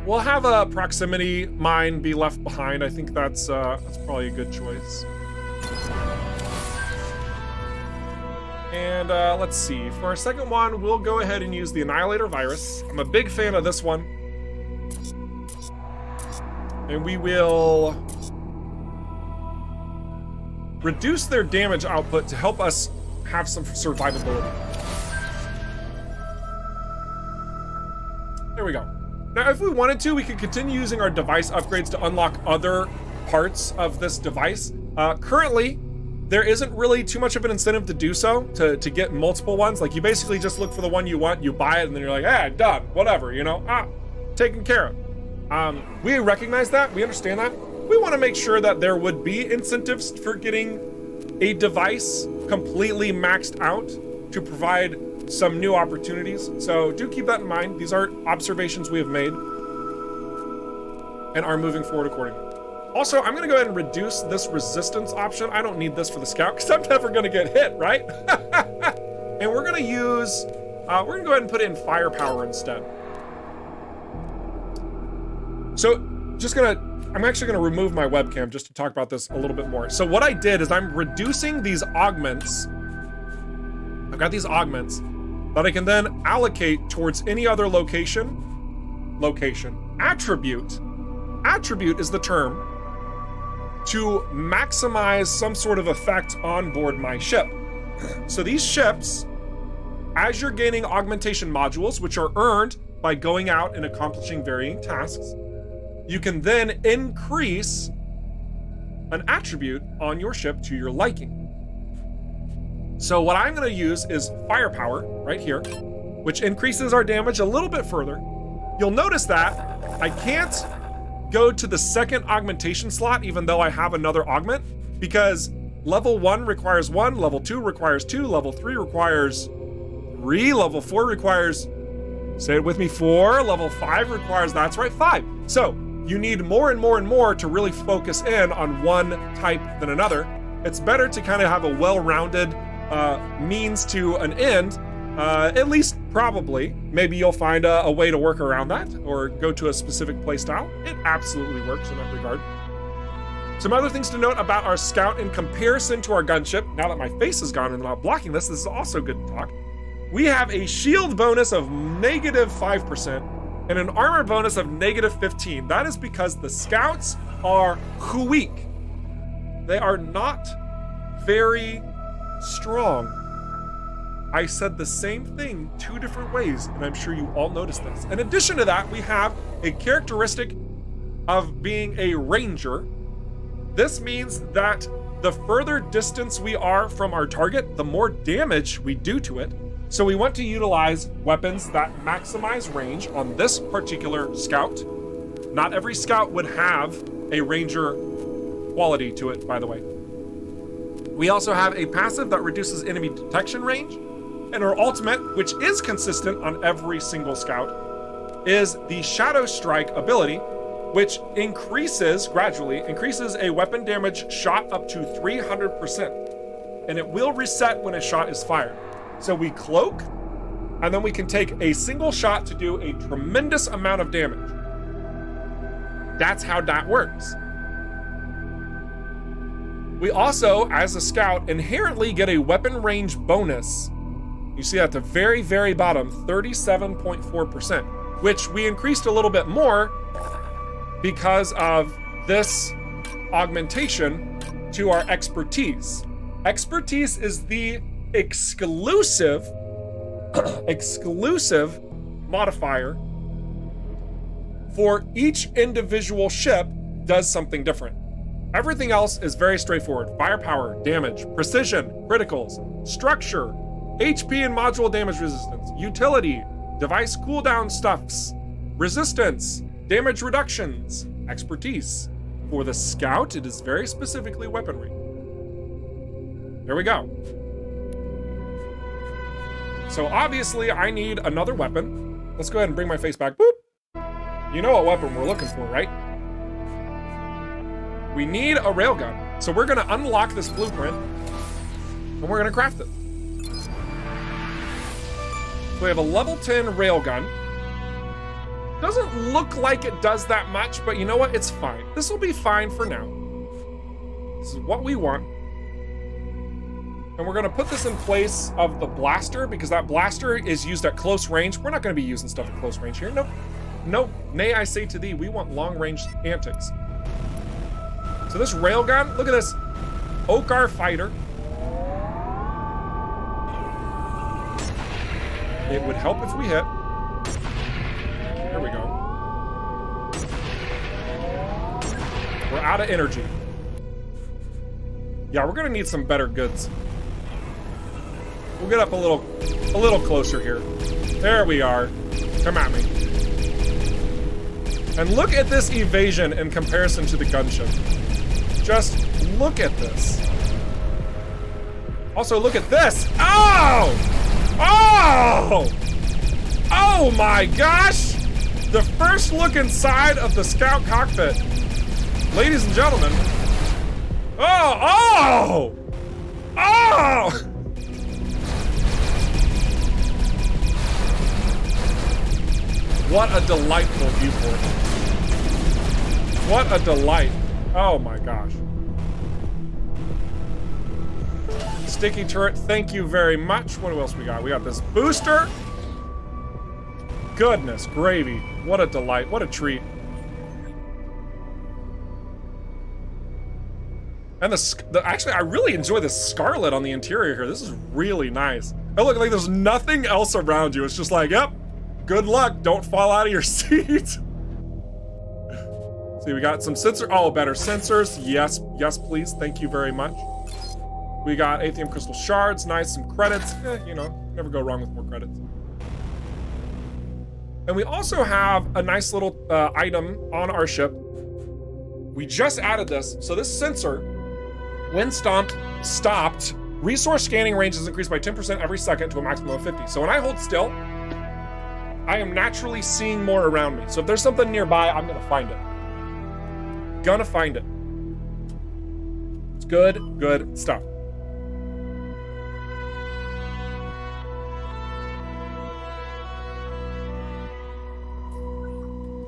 We'll have a proximity mine be left behind. I think that's probably a good choice. And let's see. For our second one, we'll go ahead and use the Annihilator Virus. I'm a big fan of this one. And we will reduce their damage output to help us have some survivability. There we go. Now, if we wanted to, we could continue using our device upgrades to unlock other parts of this device. Currently, there isn't really too much of an incentive to do so, to get multiple ones. Like, you basically just look for the one you want, you buy it, and then you're like, done, whatever, you know, taken care of. We recognize that, we understand that. We want to make sure that there would be incentives for getting a device completely maxed out to provide some new opportunities. So do keep that in mind. These are observations we have made and are moving forward accordingly. Also, I'm gonna go ahead and reduce this resistance option. I don't need this for the scout because I'm never gonna get hit, right? And we're gonna use, we're gonna go ahead and put in firepower instead. So I'm actually gonna remove my webcam just to talk about this a little bit more. So what I did is I'm reducing these augments. I've got these augments that I can then allocate towards any other location. Attribute is the term to maximize some sort of effect on board my ship. So these ships, as you're gaining augmentation modules, which are earned by going out and accomplishing varying tasks, you can then increase an attribute on your ship to your liking. So what I'm gonna use is firepower right here, which increases our damage a little bit further. You'll notice that I can't go to the second augmentation slot even though I have another augment, because level 1 requires 1, level 2 requires 2, level 3 requires 3, level 4 requires, say it with me, 4, level 5 requires, that's right, 5. So you need more and more and more to really focus in on one type than another. It's better to kind of have a well-rounded means to an end, at least probably. Maybe you'll find a way to work around that or go to a specific playstyle. It absolutely works in that regard. Some other things to note about our scout in comparison to our gunship. Now that my face is gone and I'm not blocking this is also good to talk. We have a shield bonus of -5% and an armor bonus of -15. That is because the scouts are weak. They are not very strong. I said the same thing 2 different ways, and I'm sure you all noticed this. In addition to that, we have a characteristic of being a ranger. This means that the further distance we are from our target, the more damage we do to it. So we want to utilize weapons that maximize range on this particular scout. Not every scout would have a ranger quality to it, by the way. We also have a passive that reduces enemy detection range, and our ultimate, which is consistent on every single scout, is the Shadow Strike ability, which gradually increases a weapon damage shot up to 300%, and it will reset when a shot is fired. So we cloak, and then we can take a single shot to do a tremendous amount of damage. That's how that works. We also, as a scout, inherently get a weapon range bonus. You see at the very, very bottom, 37.4%, which we increased a little bit more because of this augmentation to our expertise. Expertise is the exclusive modifier for each individual ship does something different. Everything else is very straightforward. Firepower, damage, precision, criticals, structure, HP and module damage resistance, utility, device cooldown stuffs, resistance, damage reductions, expertise. For the scout, it is very specifically weaponry. There we go. So obviously I need another weapon. Let's go ahead and bring my face back. Boop. You know what weapon we're looking for, right? We need a railgun. So we're gonna unlock this blueprint and we're gonna craft it. So we have a level 10 railgun. Doesn't look like it does that much, but you know what? It's fine. This will be fine for now. This is what we want. And we're gonna put this in place of the blaster because that blaster is used at close range. We're not gonna be using stuff at close range here. Nope. Nope. Nay, I say to thee, we want long range antics. So this railgun, look at this. Okar fighter. It would help if we hit. There we go. We're out of energy. Yeah, we're gonna need some better goods. We'll get up a little closer here. There we are. Come at me. And look at this evasion in comparison to the gunship. Just look at this. Also, look at this. Oh! Oh! Oh my gosh! The first look inside of the Scout cockpit. Ladies and gentlemen. Oh! Oh! Oh! What a delightful viewport. What a delight. Oh my gosh. Sticky turret, thank you very much. What else we got? We got this booster. Goodness gravy. What a delight. What a treat. And actually, I really enjoy the scarlet on the interior here. This is really nice. Oh, look, like there's nothing else around you. It's just like, yep, good luck. Don't fall out of your seat. See, we got some sensor. Oh, better sensors. Yes, yes, please. Thank you very much. We got Aethium crystal shards. Nice, some credits. You know, never go wrong with more credits. And we also have a nice little item on our ship. We just added this. So this sensor, when stopped, resource scanning range is increased by 10% every second to a maximum of 50. So when I hold still, I am naturally seeing more around me. So if there's something nearby, I'm gonna find it. Gonna find it. It's good, good stuff.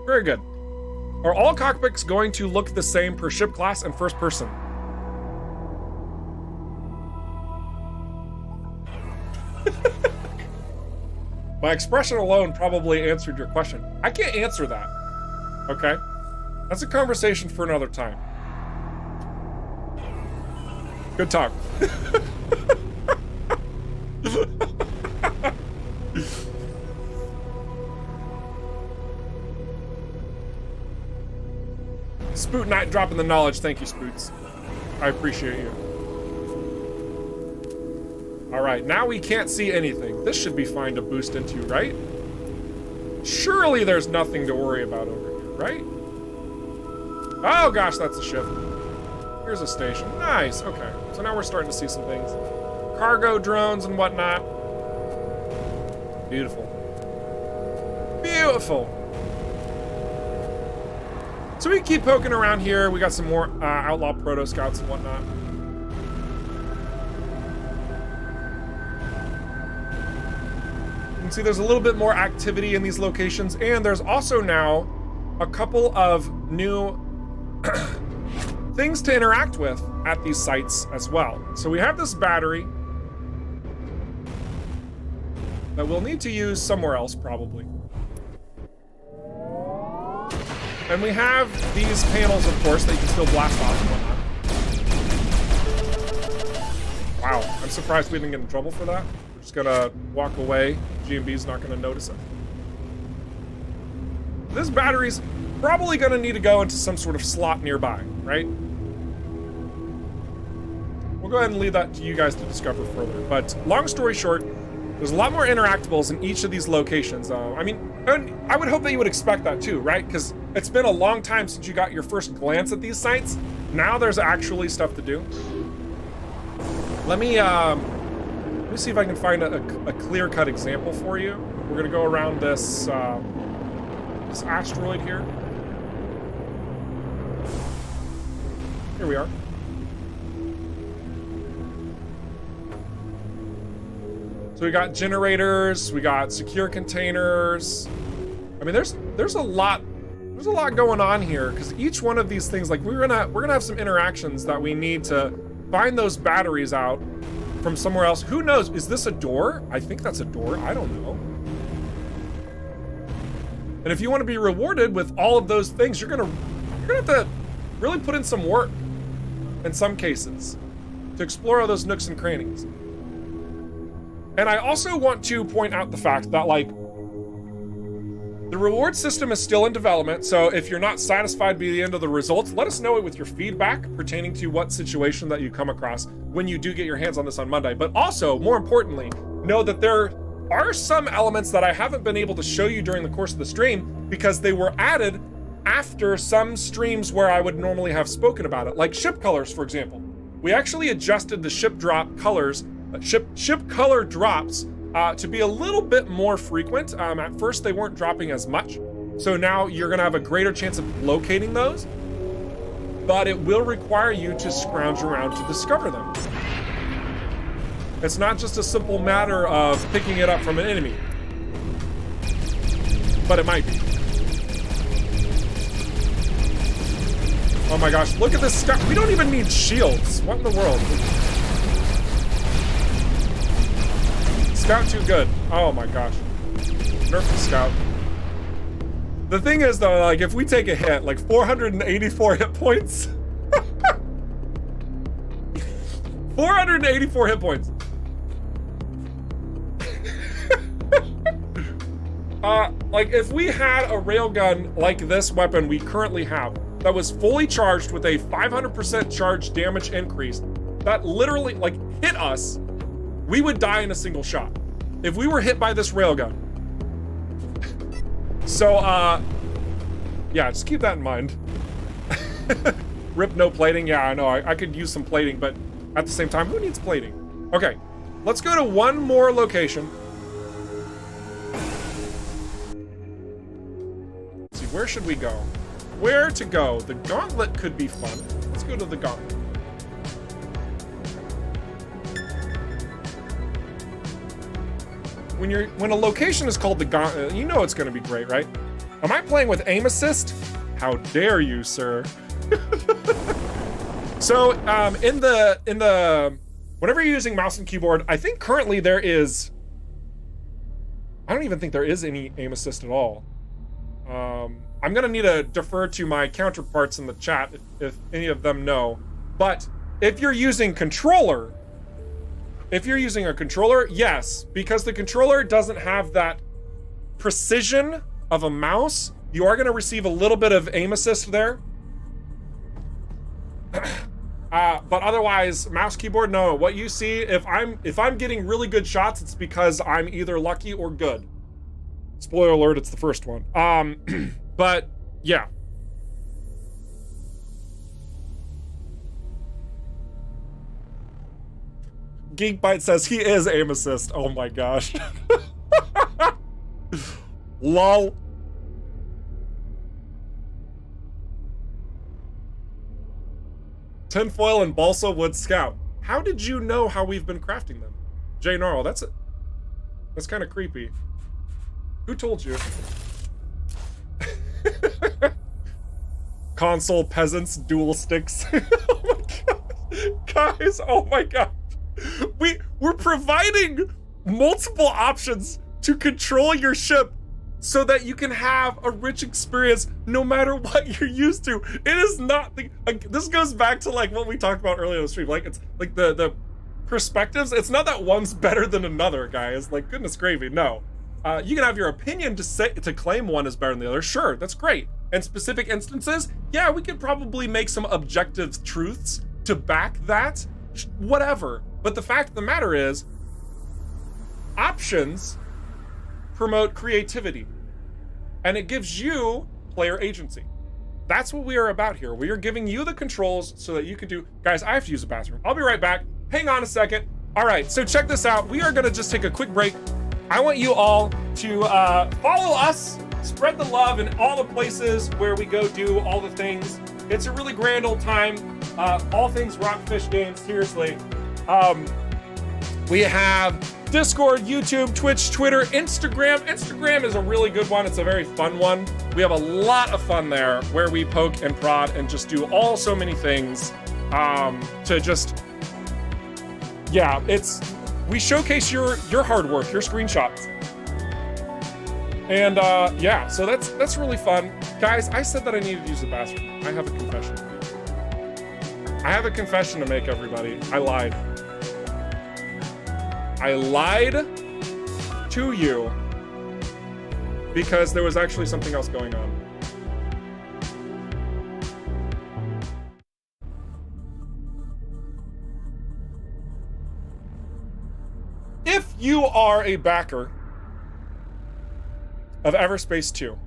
Very good. Are all cockpits going to look the same per ship class and first person? My expression alone probably answered your question. I can't answer that. Okay? That's a conversation for another time. Good talk. Spoot Knight dropping the knowledge. Thank you, Spoots. I appreciate you. All right, now we can't see anything. This should be fine to boost into, right? Surely there's nothing to worry about over here, right? Oh gosh, that's a ship. Here's a station. Nice, okay. So now we're starting to see some things. Cargo drones and whatnot. Beautiful. Beautiful. So we keep poking around here. We got some more outlaw proto scouts and whatnot. You can see there's a little bit more activity in these locations, and there's also now a couple of new things to interact with at these sites as well. So we have this battery that we'll need to use somewhere else probably. And we have these panels, of course, that you can still blast off and whatnot. Wow, I'm surprised we didn't get in trouble for that. We're just gonna walk away. GMB's not gonna notice it. This battery's probably gonna need to go into some sort of slot nearby, right? We'll go ahead and leave that to you guys to discover further. But long story short, there's a lot more interactables in each of these locations. I mean, and I would hope that you would expect that too, right? Because it's been a long time since you got your first glance at these sites. Now there's actually stuff to do. Let me see if I can find a clear-cut example for you. We're gonna go around this this asteroid here. Here we are. So we got generators, we got secure containers. I mean, there's a lot going on here, because each one of these things, like we're gonna have some interactions that we need to find those batteries out from somewhere else. Who knows? Is this a door? I think that's a door. I don't know. And if you want to be rewarded with all of those things, you're gonna have to really put in some work in some cases to explore all those nooks and crannies. And I also want to point out the fact that, like, the reward system is still in development, so if you're not satisfied by the end of the results, let us know it with your feedback pertaining to what situation that you come across when you do get your hands on this on Monday. But also, more importantly, know that there are some elements that I haven't been able to show you during the course of the stream because they were added after some streams where I would normally have spoken about it, like ship colors, for example. We actually adjusted the ship drop colors, ship color drops to be a little bit more frequent. At first, they weren't dropping as much. So now you're gonna have a greater chance of locating those, but it will require you to scrounge around to discover them. It's not just a simple matter of picking it up from an enemy, but it might be. Oh my gosh, look at this scout. We don't even need shields. What in the world? Scout too good. Oh my gosh. Nerf the scout. The thing is though, like if we take a hit, like 484 hit points. 484 hit points. Like if we had a railgun like this weapon we currently have, that was fully charged with a 500% charge damage increase, that literally like hit us, we would die in a single shot if we were hit by this railgun. So, yeah, just keep that in mind. Rip no plating. Yeah, I know, I could use some plating, but at the same time, who needs plating? Okay, let's go to one more location. Let's see, where should we go? Where to go? The gauntlet could be fun. Let's go to the gauntlet. When a location is called the gauntlet, you know it's going to be great, right? Am I playing with aim assist? How dare you, sir? So, in the whenever you're using mouse and keyboard, I think currently there is. I don't even think there is any aim assist at all. I'm gonna need to defer to my counterparts in the chat if any of them know. But if you're using controller. If you're using a controller, yes, because the controller doesn't have that precision of a mouse, you are going to receive a little bit of aim assist there. But otherwise, mouse, keyboard, no. What you see, if I'm getting really good shots, it's because I'm either lucky or good. Spoiler alert, it's the first one. But yeah. Geekbite says he is aim assist. Oh my gosh. Lol. Tinfoil and balsa wood scout. How did you know how we've been crafting them? Jay Gnarl, that's kind of creepy. Who told you? Console peasants, dual sticks. Oh my god. Guys, oh my god. We're providing multiple options to control your ship so that you can have a rich experience no matter what you're used to. It is not the, like, this goes back to like what we talked about earlier in the stream. Like it's like the perspectives. It's not that one's better than another, guys. Like goodness gravy, no. You can have your opinion to claim one is better than the other. Sure, that's great. In specific instances, yeah, we could probably make some objective truths to back that. Whatever. But the fact of the matter is, options promote creativity, and it gives you player agency. That's what we are about here. We are giving you the controls so that you can do. Guys, I have to use the bathroom. I'll be right back. Hang on a second. All right, so check this out. We are gonna just take a quick break. I want you all to follow us, spread the love in all the places where we go do all the things. It's a really grand old time. all things Rockfish Games, seriously. We have Discord, YouTube, Twitch, Twitter, Instagram. Instagram is a really good one. It's a very fun one. We have a lot of fun there where we poke and prod and just do so many things to just, yeah, we showcase your hard work, your screenshots. And yeah, so that's really fun. Guys, I said that I needed to use the bathroom. I have a confession. I have a confession to make, everybody. I lied. I lied to you because there was actually something else going on. If you are a backer of EVERSPACE 2,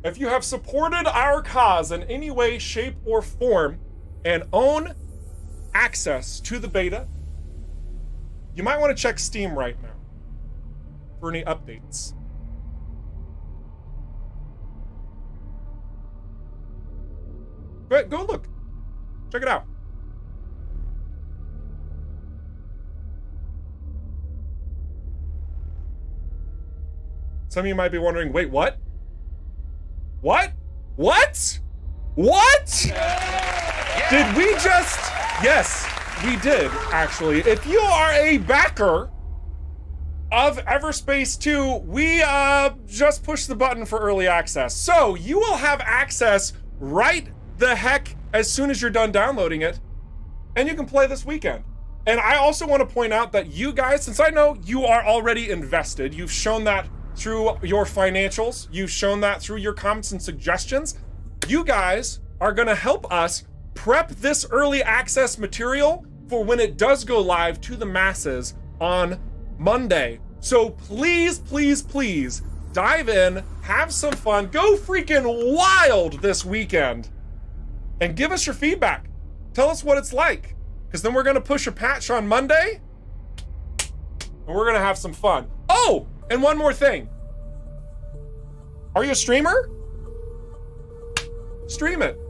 if you have supported our cause in any way, shape, or form and own access to the beta, you might want to check Steam right now for any updates. Go look. Check it out. Some of you might be wondering, wait, what? What? What? What? Yeah. Did we just... Yes, we did, actually. If you are a backer of EVERSPACE 2, we just pushed the button for early access. So you will have access right the heck as soon as you're done downloading it, and you can play this weekend. And I also want to point out that you guys, since I know you are already invested, you've shown that through your financials, you've shown that through your comments and suggestions, you guys are gonna help us prep this early access material for when it does go live to the masses on Monday. So please, please, please dive in, have some fun, go freaking wild this weekend, and give us your feedback. Tell us what it's like, because then we're gonna push a patch on Monday, and we're gonna have some fun. Oh, and one more thing. Are you a streamer? Stream it.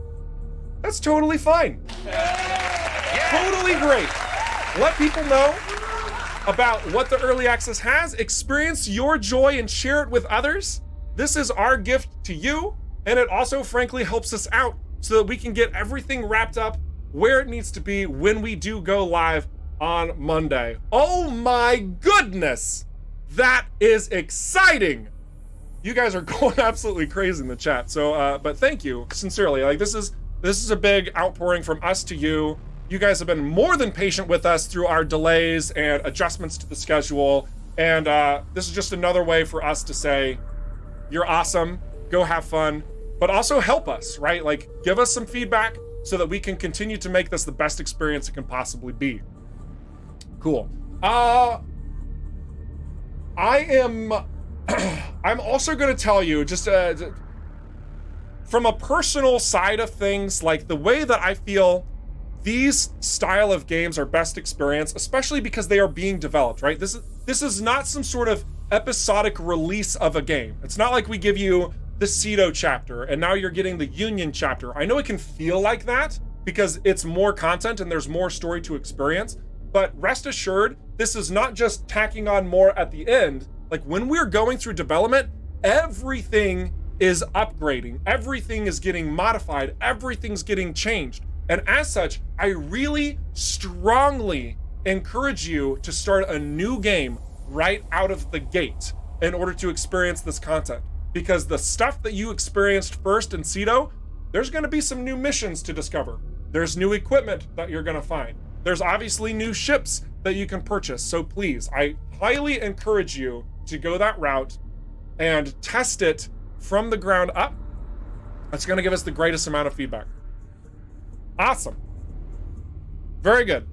That's totally fine. Totally great. Let people know about what the early access has, experience your joy and share it with others. This is our gift to you, and it also frankly helps us out so that we can get everything wrapped up where it needs to be when we do go live on Monday. Oh my goodness, that is exciting. You guys are going absolutely crazy in the chat. So, but thank you, sincerely. Like this is a big outpouring from us to you. You guys have been more than patient with us through our delays and adjustments to the schedule. And this is just another way for us to say, you're awesome, go have fun, but also help us, right? Like give us some feedback so that we can continue to make this the best experience it can possibly be. Cool. I'm also gonna tell you, just from a personal side of things, like the way that I feel these style of games are best experienced, especially because they are being developed, right? This is not some sort of episodic release of a game. It's not like we give you the Cedo chapter and now you're getting the Union chapter. I know it can feel like that because it's more content and there's more story to experience, but rest assured, this is not just tacking on more at the end. Like when we're going through development, everything is upgrading, everything is getting modified, everything's getting changed. And as such, I really strongly encourage you to start a new game right out of the gate in order to experience this content. Because the stuff that you experienced first in Cedo, there's gonna be some new missions to discover. There's new equipment that you're gonna find. There's obviously new ships that you can purchase. So please, I highly encourage you to go that route and test it from the ground up. That's gonna give us the greatest amount of feedback. Awesome. Very good.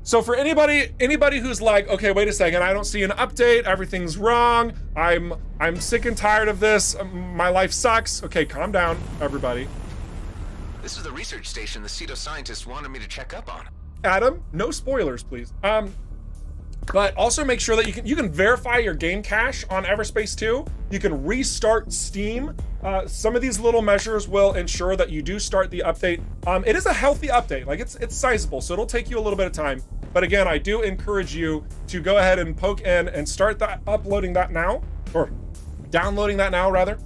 So for anybody who's like, okay, wait a second, I don't see an update, everything's wrong, I'm sick and tired of this, my life sucks. Okay, calm down, everybody. This is the research station the Cedo scientists wanted me to check up on. Adam, no spoilers, please. But also make sure that you can verify your game cache on EVERSPACE 2. You can restart Steam. Some of these little measures will ensure that you do start the update. It is a healthy update, like it's sizable, so it'll take you a little bit of time. But again, I do encourage you to go ahead and poke in and start uploading that now, or downloading that now rather,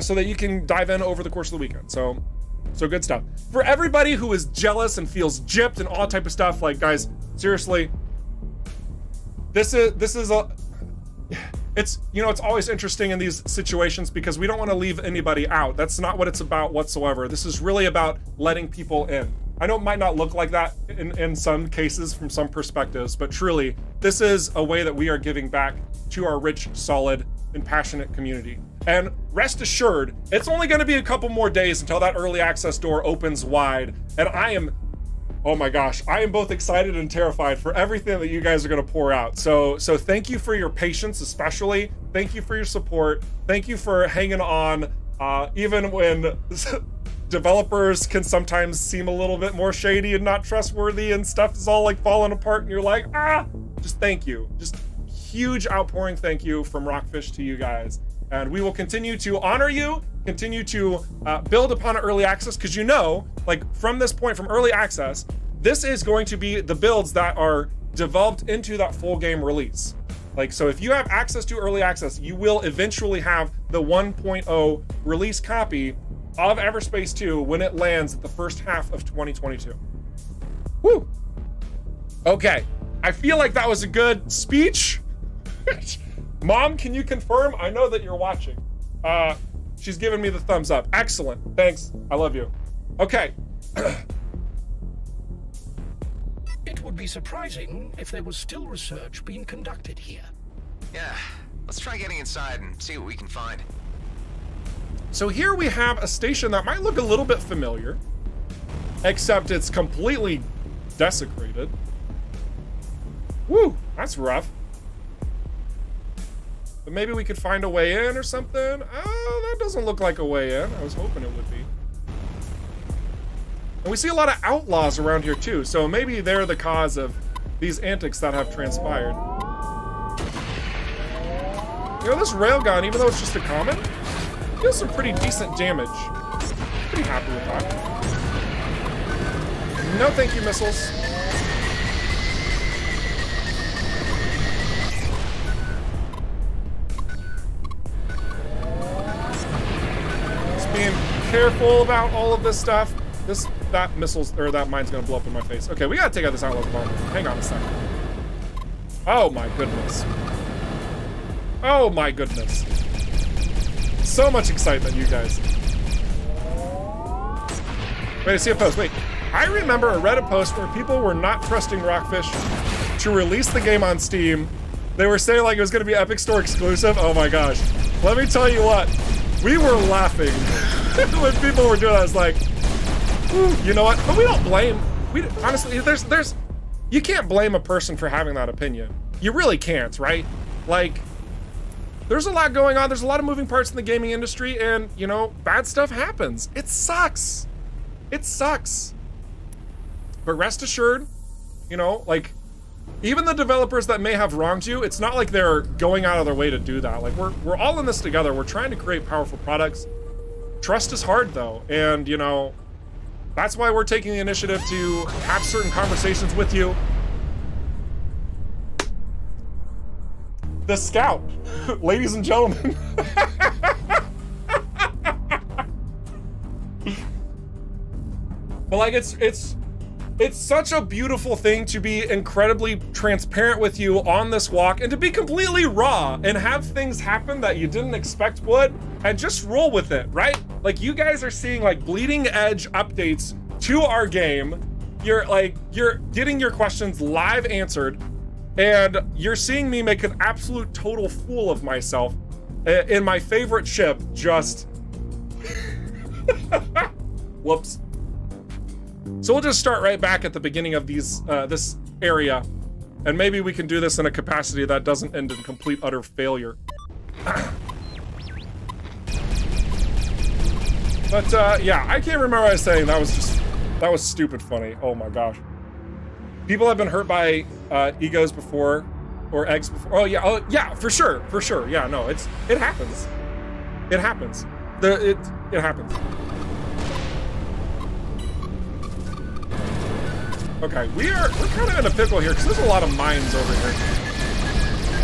so that you can dive in over the course of the weekend. So good stuff. For everybody who is jealous and feels gypped and all type of stuff, like guys, seriously, this is a, it's, you know, it's always interesting in these situations because we don't want to leave anybody out. That's not what it's about whatsoever. This is really about letting people in. I know it might not look like that in some cases from some perspectives, but truly, this is a way that we are giving back to our rich, solid, and passionate community. And rest assured, it's only going to be a couple more days until that early access door opens wide. And I am, oh my gosh, I am both excited and terrified for everything that you guys are going to pour out. So thank you for your patience, especially. Thank you for your support. Thank you for hanging on, even when developers can sometimes seem a little bit more shady and not trustworthy and stuff is all like falling apart and you're like, just thank you. Just huge outpouring thank you from Rockfish to you guys. And we will continue to honor you, continue to build upon early access, because you know, like from this point, from early access, this is going to be the builds that are developed into that full game release. Like, so if you have access to early access, you will eventually have the 1.0 release copy of EVERSPACE 2 when it lands at the first half of 2022. Woo! Okay, I feel like that was a good speech. Mom, can you confirm? I know that you're watching. She's giving me the thumbs up. Excellent, thanks, I love you. Okay. It would be surprising if there was still research being conducted here. Yeah, let's try getting inside and see what we can find. So here we have a station that might look a little bit familiar, except it's completely desecrated. Woo, that's rough. But maybe we could find a way in or something. Oh, that doesn't look like a way in. I was hoping it would be. And we see a lot of outlaws around here too, so maybe they're the cause of these antics that have transpired. You know, this railgun, even though it's just a common, deals some pretty decent damage. Pretty happy with that. No thank you, missiles. Just being careful about all of this stuff. That mine's gonna blow up in my face. Okay, we gotta take out this outlaw's bomb. Hang on a second. Oh my goodness. Oh my goodness. So much excitement, you guys. Wait, I see a post. Wait, I remember I read a post where people were not trusting Rockfish to release the game on Steam. They were saying like it was gonna be Epic Store exclusive. Oh my gosh. Let me tell you what, we were laughing when people were doing that. I was like, you know what? But we don't blame. Honestly, you can't blame a person for having that opinion. You really can't, right? Like, there's a lot going on. There's a lot of moving parts in the gaming industry, and you know, bad stuff happens. It sucks. It sucks. But rest assured, you know, like, even the developers that may have wronged you, it's not like they're going out of their way to do that. Like, we're all in this together. We're trying to create powerful products. Trust is hard though, and you know, that's why we're taking the initiative to have certain conversations with you. The Scout, ladies and gentlemen. But like, it's such a beautiful thing to be incredibly transparent with you on this walk and to be completely raw and have things happen that you didn't expect would, and just roll with it, right? Like, you guys are seeing like bleeding edge updates to our game. You're getting your questions live answered, and you're seeing me make an absolute total fool of myself in my favorite ship. Just whoops. So we'll just start right back at the beginning of these this area, and maybe we can do this in a capacity that doesn't end in complete utter failure. But yeah, I can't remember what I was saying. That was stupid funny. Oh my gosh. People have been hurt by egos before, or eggs before. Oh yeah, for sure. Yeah, no, it happens. It happens. It happens. Okay, we're kind of in a pickle here because there's a lot of mines over here.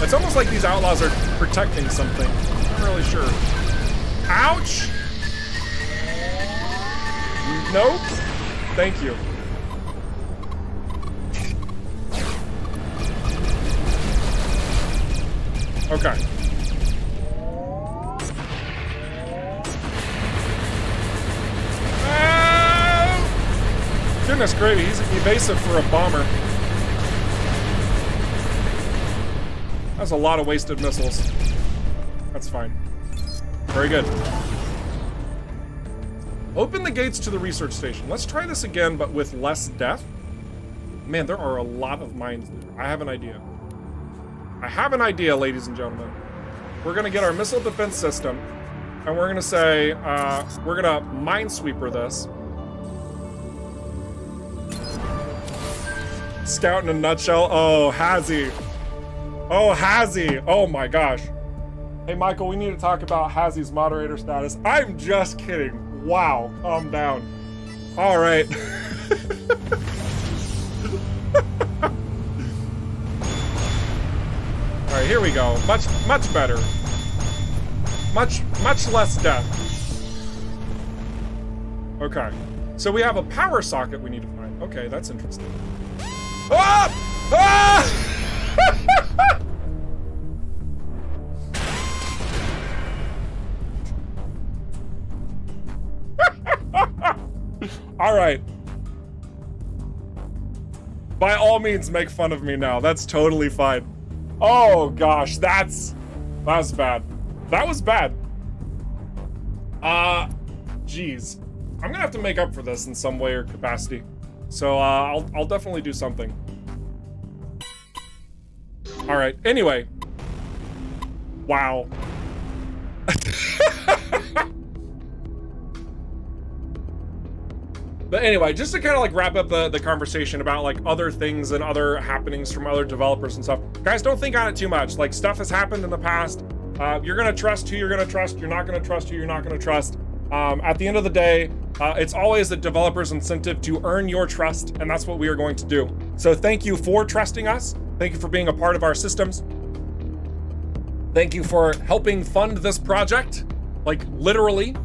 It's almost like these outlaws are protecting something. I'm not really sure. Ouch! Nope. Thank you. Okay. Goodness gravy, he's evasive for a bomber. That's a lot of wasted missiles. That's fine. Very good. Open the gates to the research station. Let's try this again, but with less death. Man, there are a lot of mines there. I have an idea. I have an idea, ladies and gentlemen. We're gonna get our missile defense system, and we're gonna say, we're gonna minesweeper this. Scout in a nutshell. Oh, Hazzy. Oh, Hazzy. Oh my gosh. Hey, Michael, we need to talk about Hazzy's moderator status. I'm just kidding. Wow, calm down. All right. All right, here we go. Much better. Much less death. Okay, so we have a power socket we need to find. Okay, that's interesting. Ah! Ah! All right. By all means, make fun of me now. That's totally fine. Oh gosh, that's bad. That was bad. Geez. I'm gonna have to make up for this in some way or capacity. So I'll definitely do something. All right. Anyway. Wow. But anyway, just to kind of like wrap up the conversation about like other things and other happenings from other developers and stuff. Guys, don't think on it too much. Like, stuff has happened in the past. You're gonna trust who you're gonna trust. You're not gonna trust who you're not gonna trust. At the end of the day, it's always the developer's incentive to earn your trust, and that's what we are going to do. So thank you for trusting us. Thank you for being a part of our systems. Thank you for helping fund this project, like literally.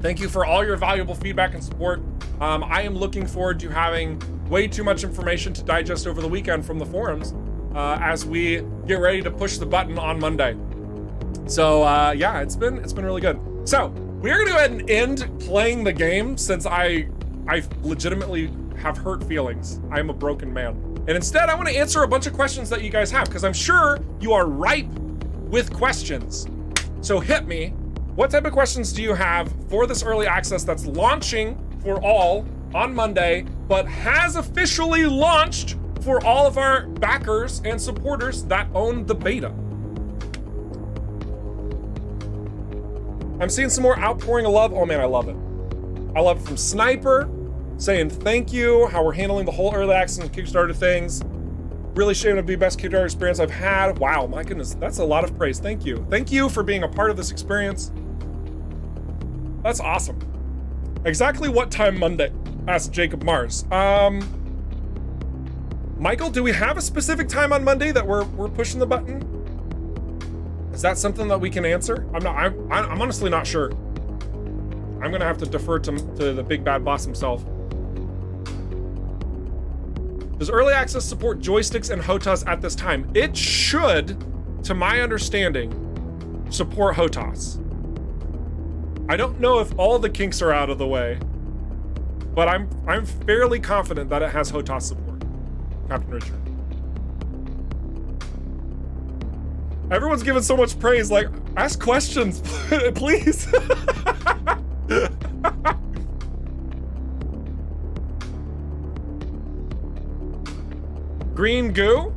Thank you for all your valuable feedback and support. I am looking forward to having way too much information to digest over the weekend from the forums as we get ready to push the button on Monday. So yeah, it's been really good. So we're gonna go ahead and end playing the game since I legitimately have hurt feelings. I'm a broken man. And instead I wanna answer a bunch of questions that you guys have, because I'm sure you are ripe with questions. So hit me. What type of questions do you have for this early access that's launching for all on Monday, but has officially launched for all of our backers and supporters that own the beta? I'm seeing some more outpouring of love. Oh man, I love it. I love it from Sniper, saying thank you, how we're handling the whole early access and Kickstarter things. Really shame to be best Kickstarter experience I've had. Wow, my goodness, that's a lot of praise. Thank you. Thank you for being a part of this experience. That's awesome. Exactly what time Monday? Asked Jacob Mars. Michael, do we have a specific time on Monday that we're pushing the button? Is that something that we can answer? I'm honestly not sure. I'm gonna have to defer to the big bad boss himself. Does early access support joysticks and HOTAS at this time? It should, to my understanding, support HOTAS. I don't know if all the kinks are out of the way, but I'm fairly confident that it has HOTAS support. Captain Richard. Everyone's giving so much praise, like, ask questions, please. Green goo?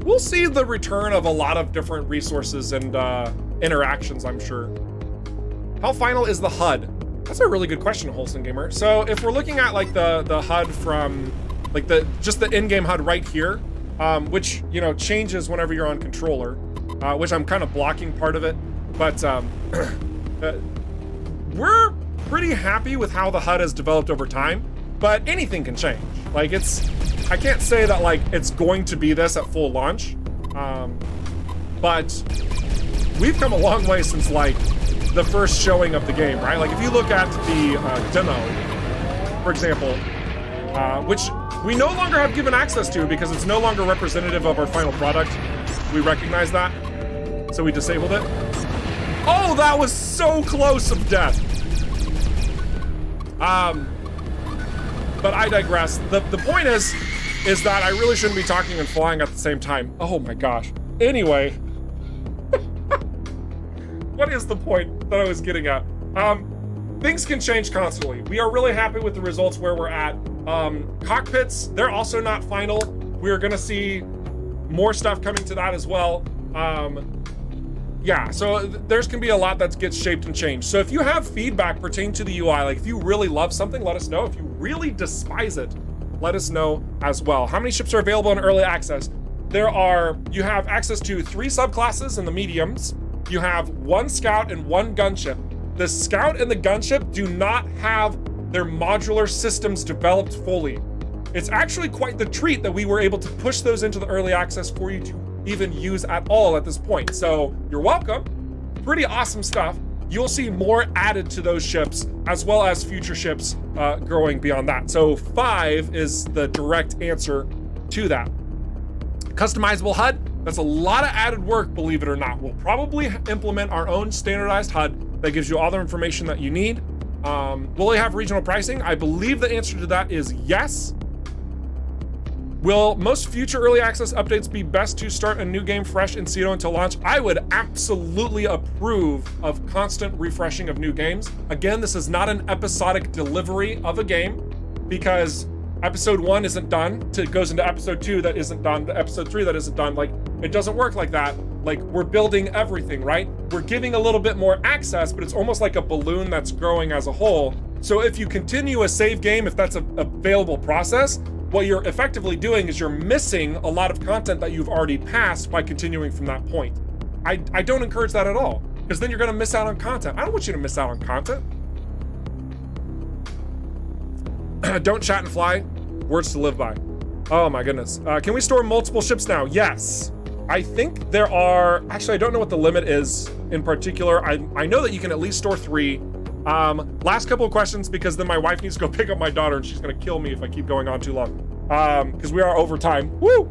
We'll see the return of a lot of different resources and interactions, I'm sure. How final is the HUD? That's a really good question, Wholesome Gamer. So if we're looking at like the HUD from like just the in-game HUD right here, which, you know, changes whenever you're on controller, which I'm kind of blocking part of it, but we're pretty happy with how the HUD has developed over time, but anything can change. Like I can't say that like it's going to be this at full launch, but we've come a long way since like the first showing of the game, right? Like if you look at the demo, for example, which we no longer have given access to because it's no longer representative of our final product. We recognize that, so we disabled it. Oh, that was so close of death. But I digress. The point is that I really shouldn't be talking and flying at the same time. Oh my gosh. Anyway, what is the point that I was getting at? Things can change constantly. We are really happy with the results where we're at. Cockpits, they're also not final. We're gonna see more stuff coming to that as well. Yeah, so there's gonna be a lot that gets shaped and changed. So if you have feedback pertaining to the UI, like if you really love something, let us know. If you really despise it, let us know as well. How many ships are available in early access? You have access to 3 subclasses in the mediums. You have 1 scout and 1 gunship. The scout and the gunship do not have their modular systems developed fully. It's actually quite the treat that we were able to push those into the early access for you to even use at all at this point. So you're welcome. Pretty awesome stuff. You'll see more added to those ships as well as future ships growing beyond that. So 5 is the direct answer to that. Customizable HUD, that's a lot of added work, believe it or not. We'll probably implement our own standardized HUD that gives you all the information that you need. Will it have regional pricing? I believe the answer to that is yes. Will most future early access updates be best to start a new game fresh in Cedo until launch? I would absolutely approve of constant refreshing of new games. Again, this is not an episodic delivery of a game because episode 1 isn't done, it goes into episode 2 that isn't done, to episode 3 that isn't done. Like, it doesn't work like that. Like, we're building everything, right? We're giving a little bit more access, but it's almost like a balloon that's growing as a whole. So if you continue a save game, if that's a available process, what you're effectively doing is you're missing a lot of content that you've already passed by continuing from that point. I don't encourage that at all, because then you're gonna miss out on content. I don't want you to miss out on content. Don't chat and fly, words to live by. Oh my goodness. Can we store multiple ships now? Yes. I think there are, actually I don't know what the limit is in particular. I know that you can at least store 3. Last couple of questions, because then my wife needs to go pick up my daughter and she's gonna kill me if I keep going on too long. Because we are over time. Woo!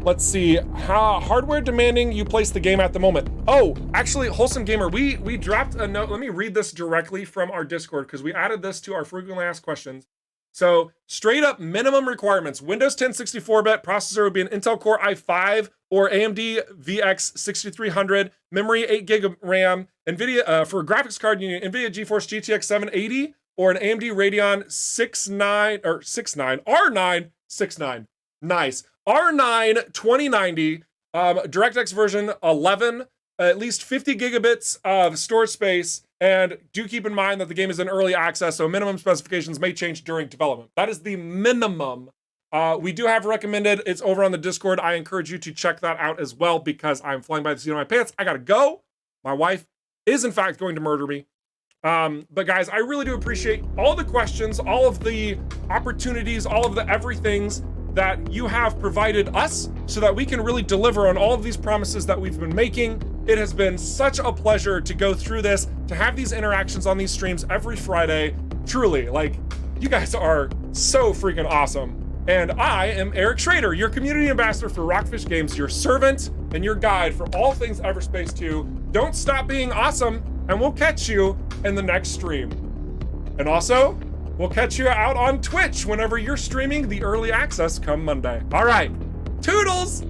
Let's see, how hardware demanding you place the game at the moment. Oh, actually, Wholesome Gamer, we dropped a note. Let me read this directly from our Discord because we added this to our frequently asked questions. So straight up minimum requirements. Windows 10 64-bit processor would be an Intel Core i5 or AMD VX 6300, memory 8 gig of RAM, NVIDIA, for a graphics card, you need NVIDIA GeForce GTX 780 or an AMD Radeon R9 69. Nice. R9 2090, DirectX version 11, at least 50 gigabits of storage space, and do keep in mind that the game is in early access, so minimum specifications may change during development. That is the minimum. We do have recommended, it's over on the Discord. I encourage you to check that out as well because I'm flying by the seat of my pants. I gotta go. My wife is in fact going to murder me. But guys, I really do appreciate all the questions, all of the opportunities, all of the everythings that you have provided us so that we can really deliver on all of these promises that we've been making. It has been such a pleasure to go through this, to have these interactions on these streams every Friday. Truly, like, you guys are so freaking awesome. And I am Eric Schrader, your community ambassador for Rockfish Games, your servant and your guide for all things Everspace 2. Don't stop being awesome, and we'll catch you in the next stream. And also, we'll catch you out on Twitch whenever you're streaming the early access come Monday. All right, toodles!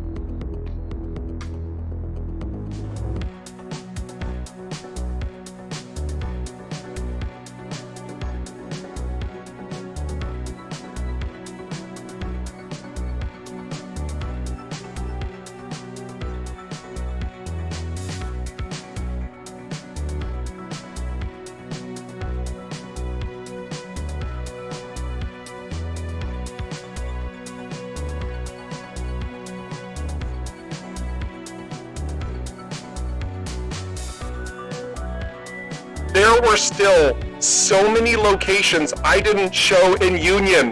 there were still so many locations I didn't show in Union.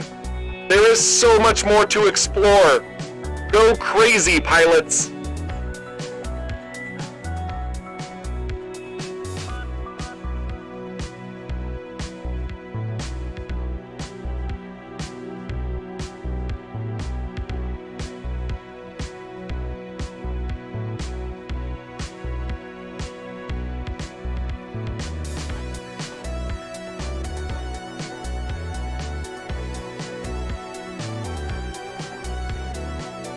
There is so much more to explore. Go crazy, pilots.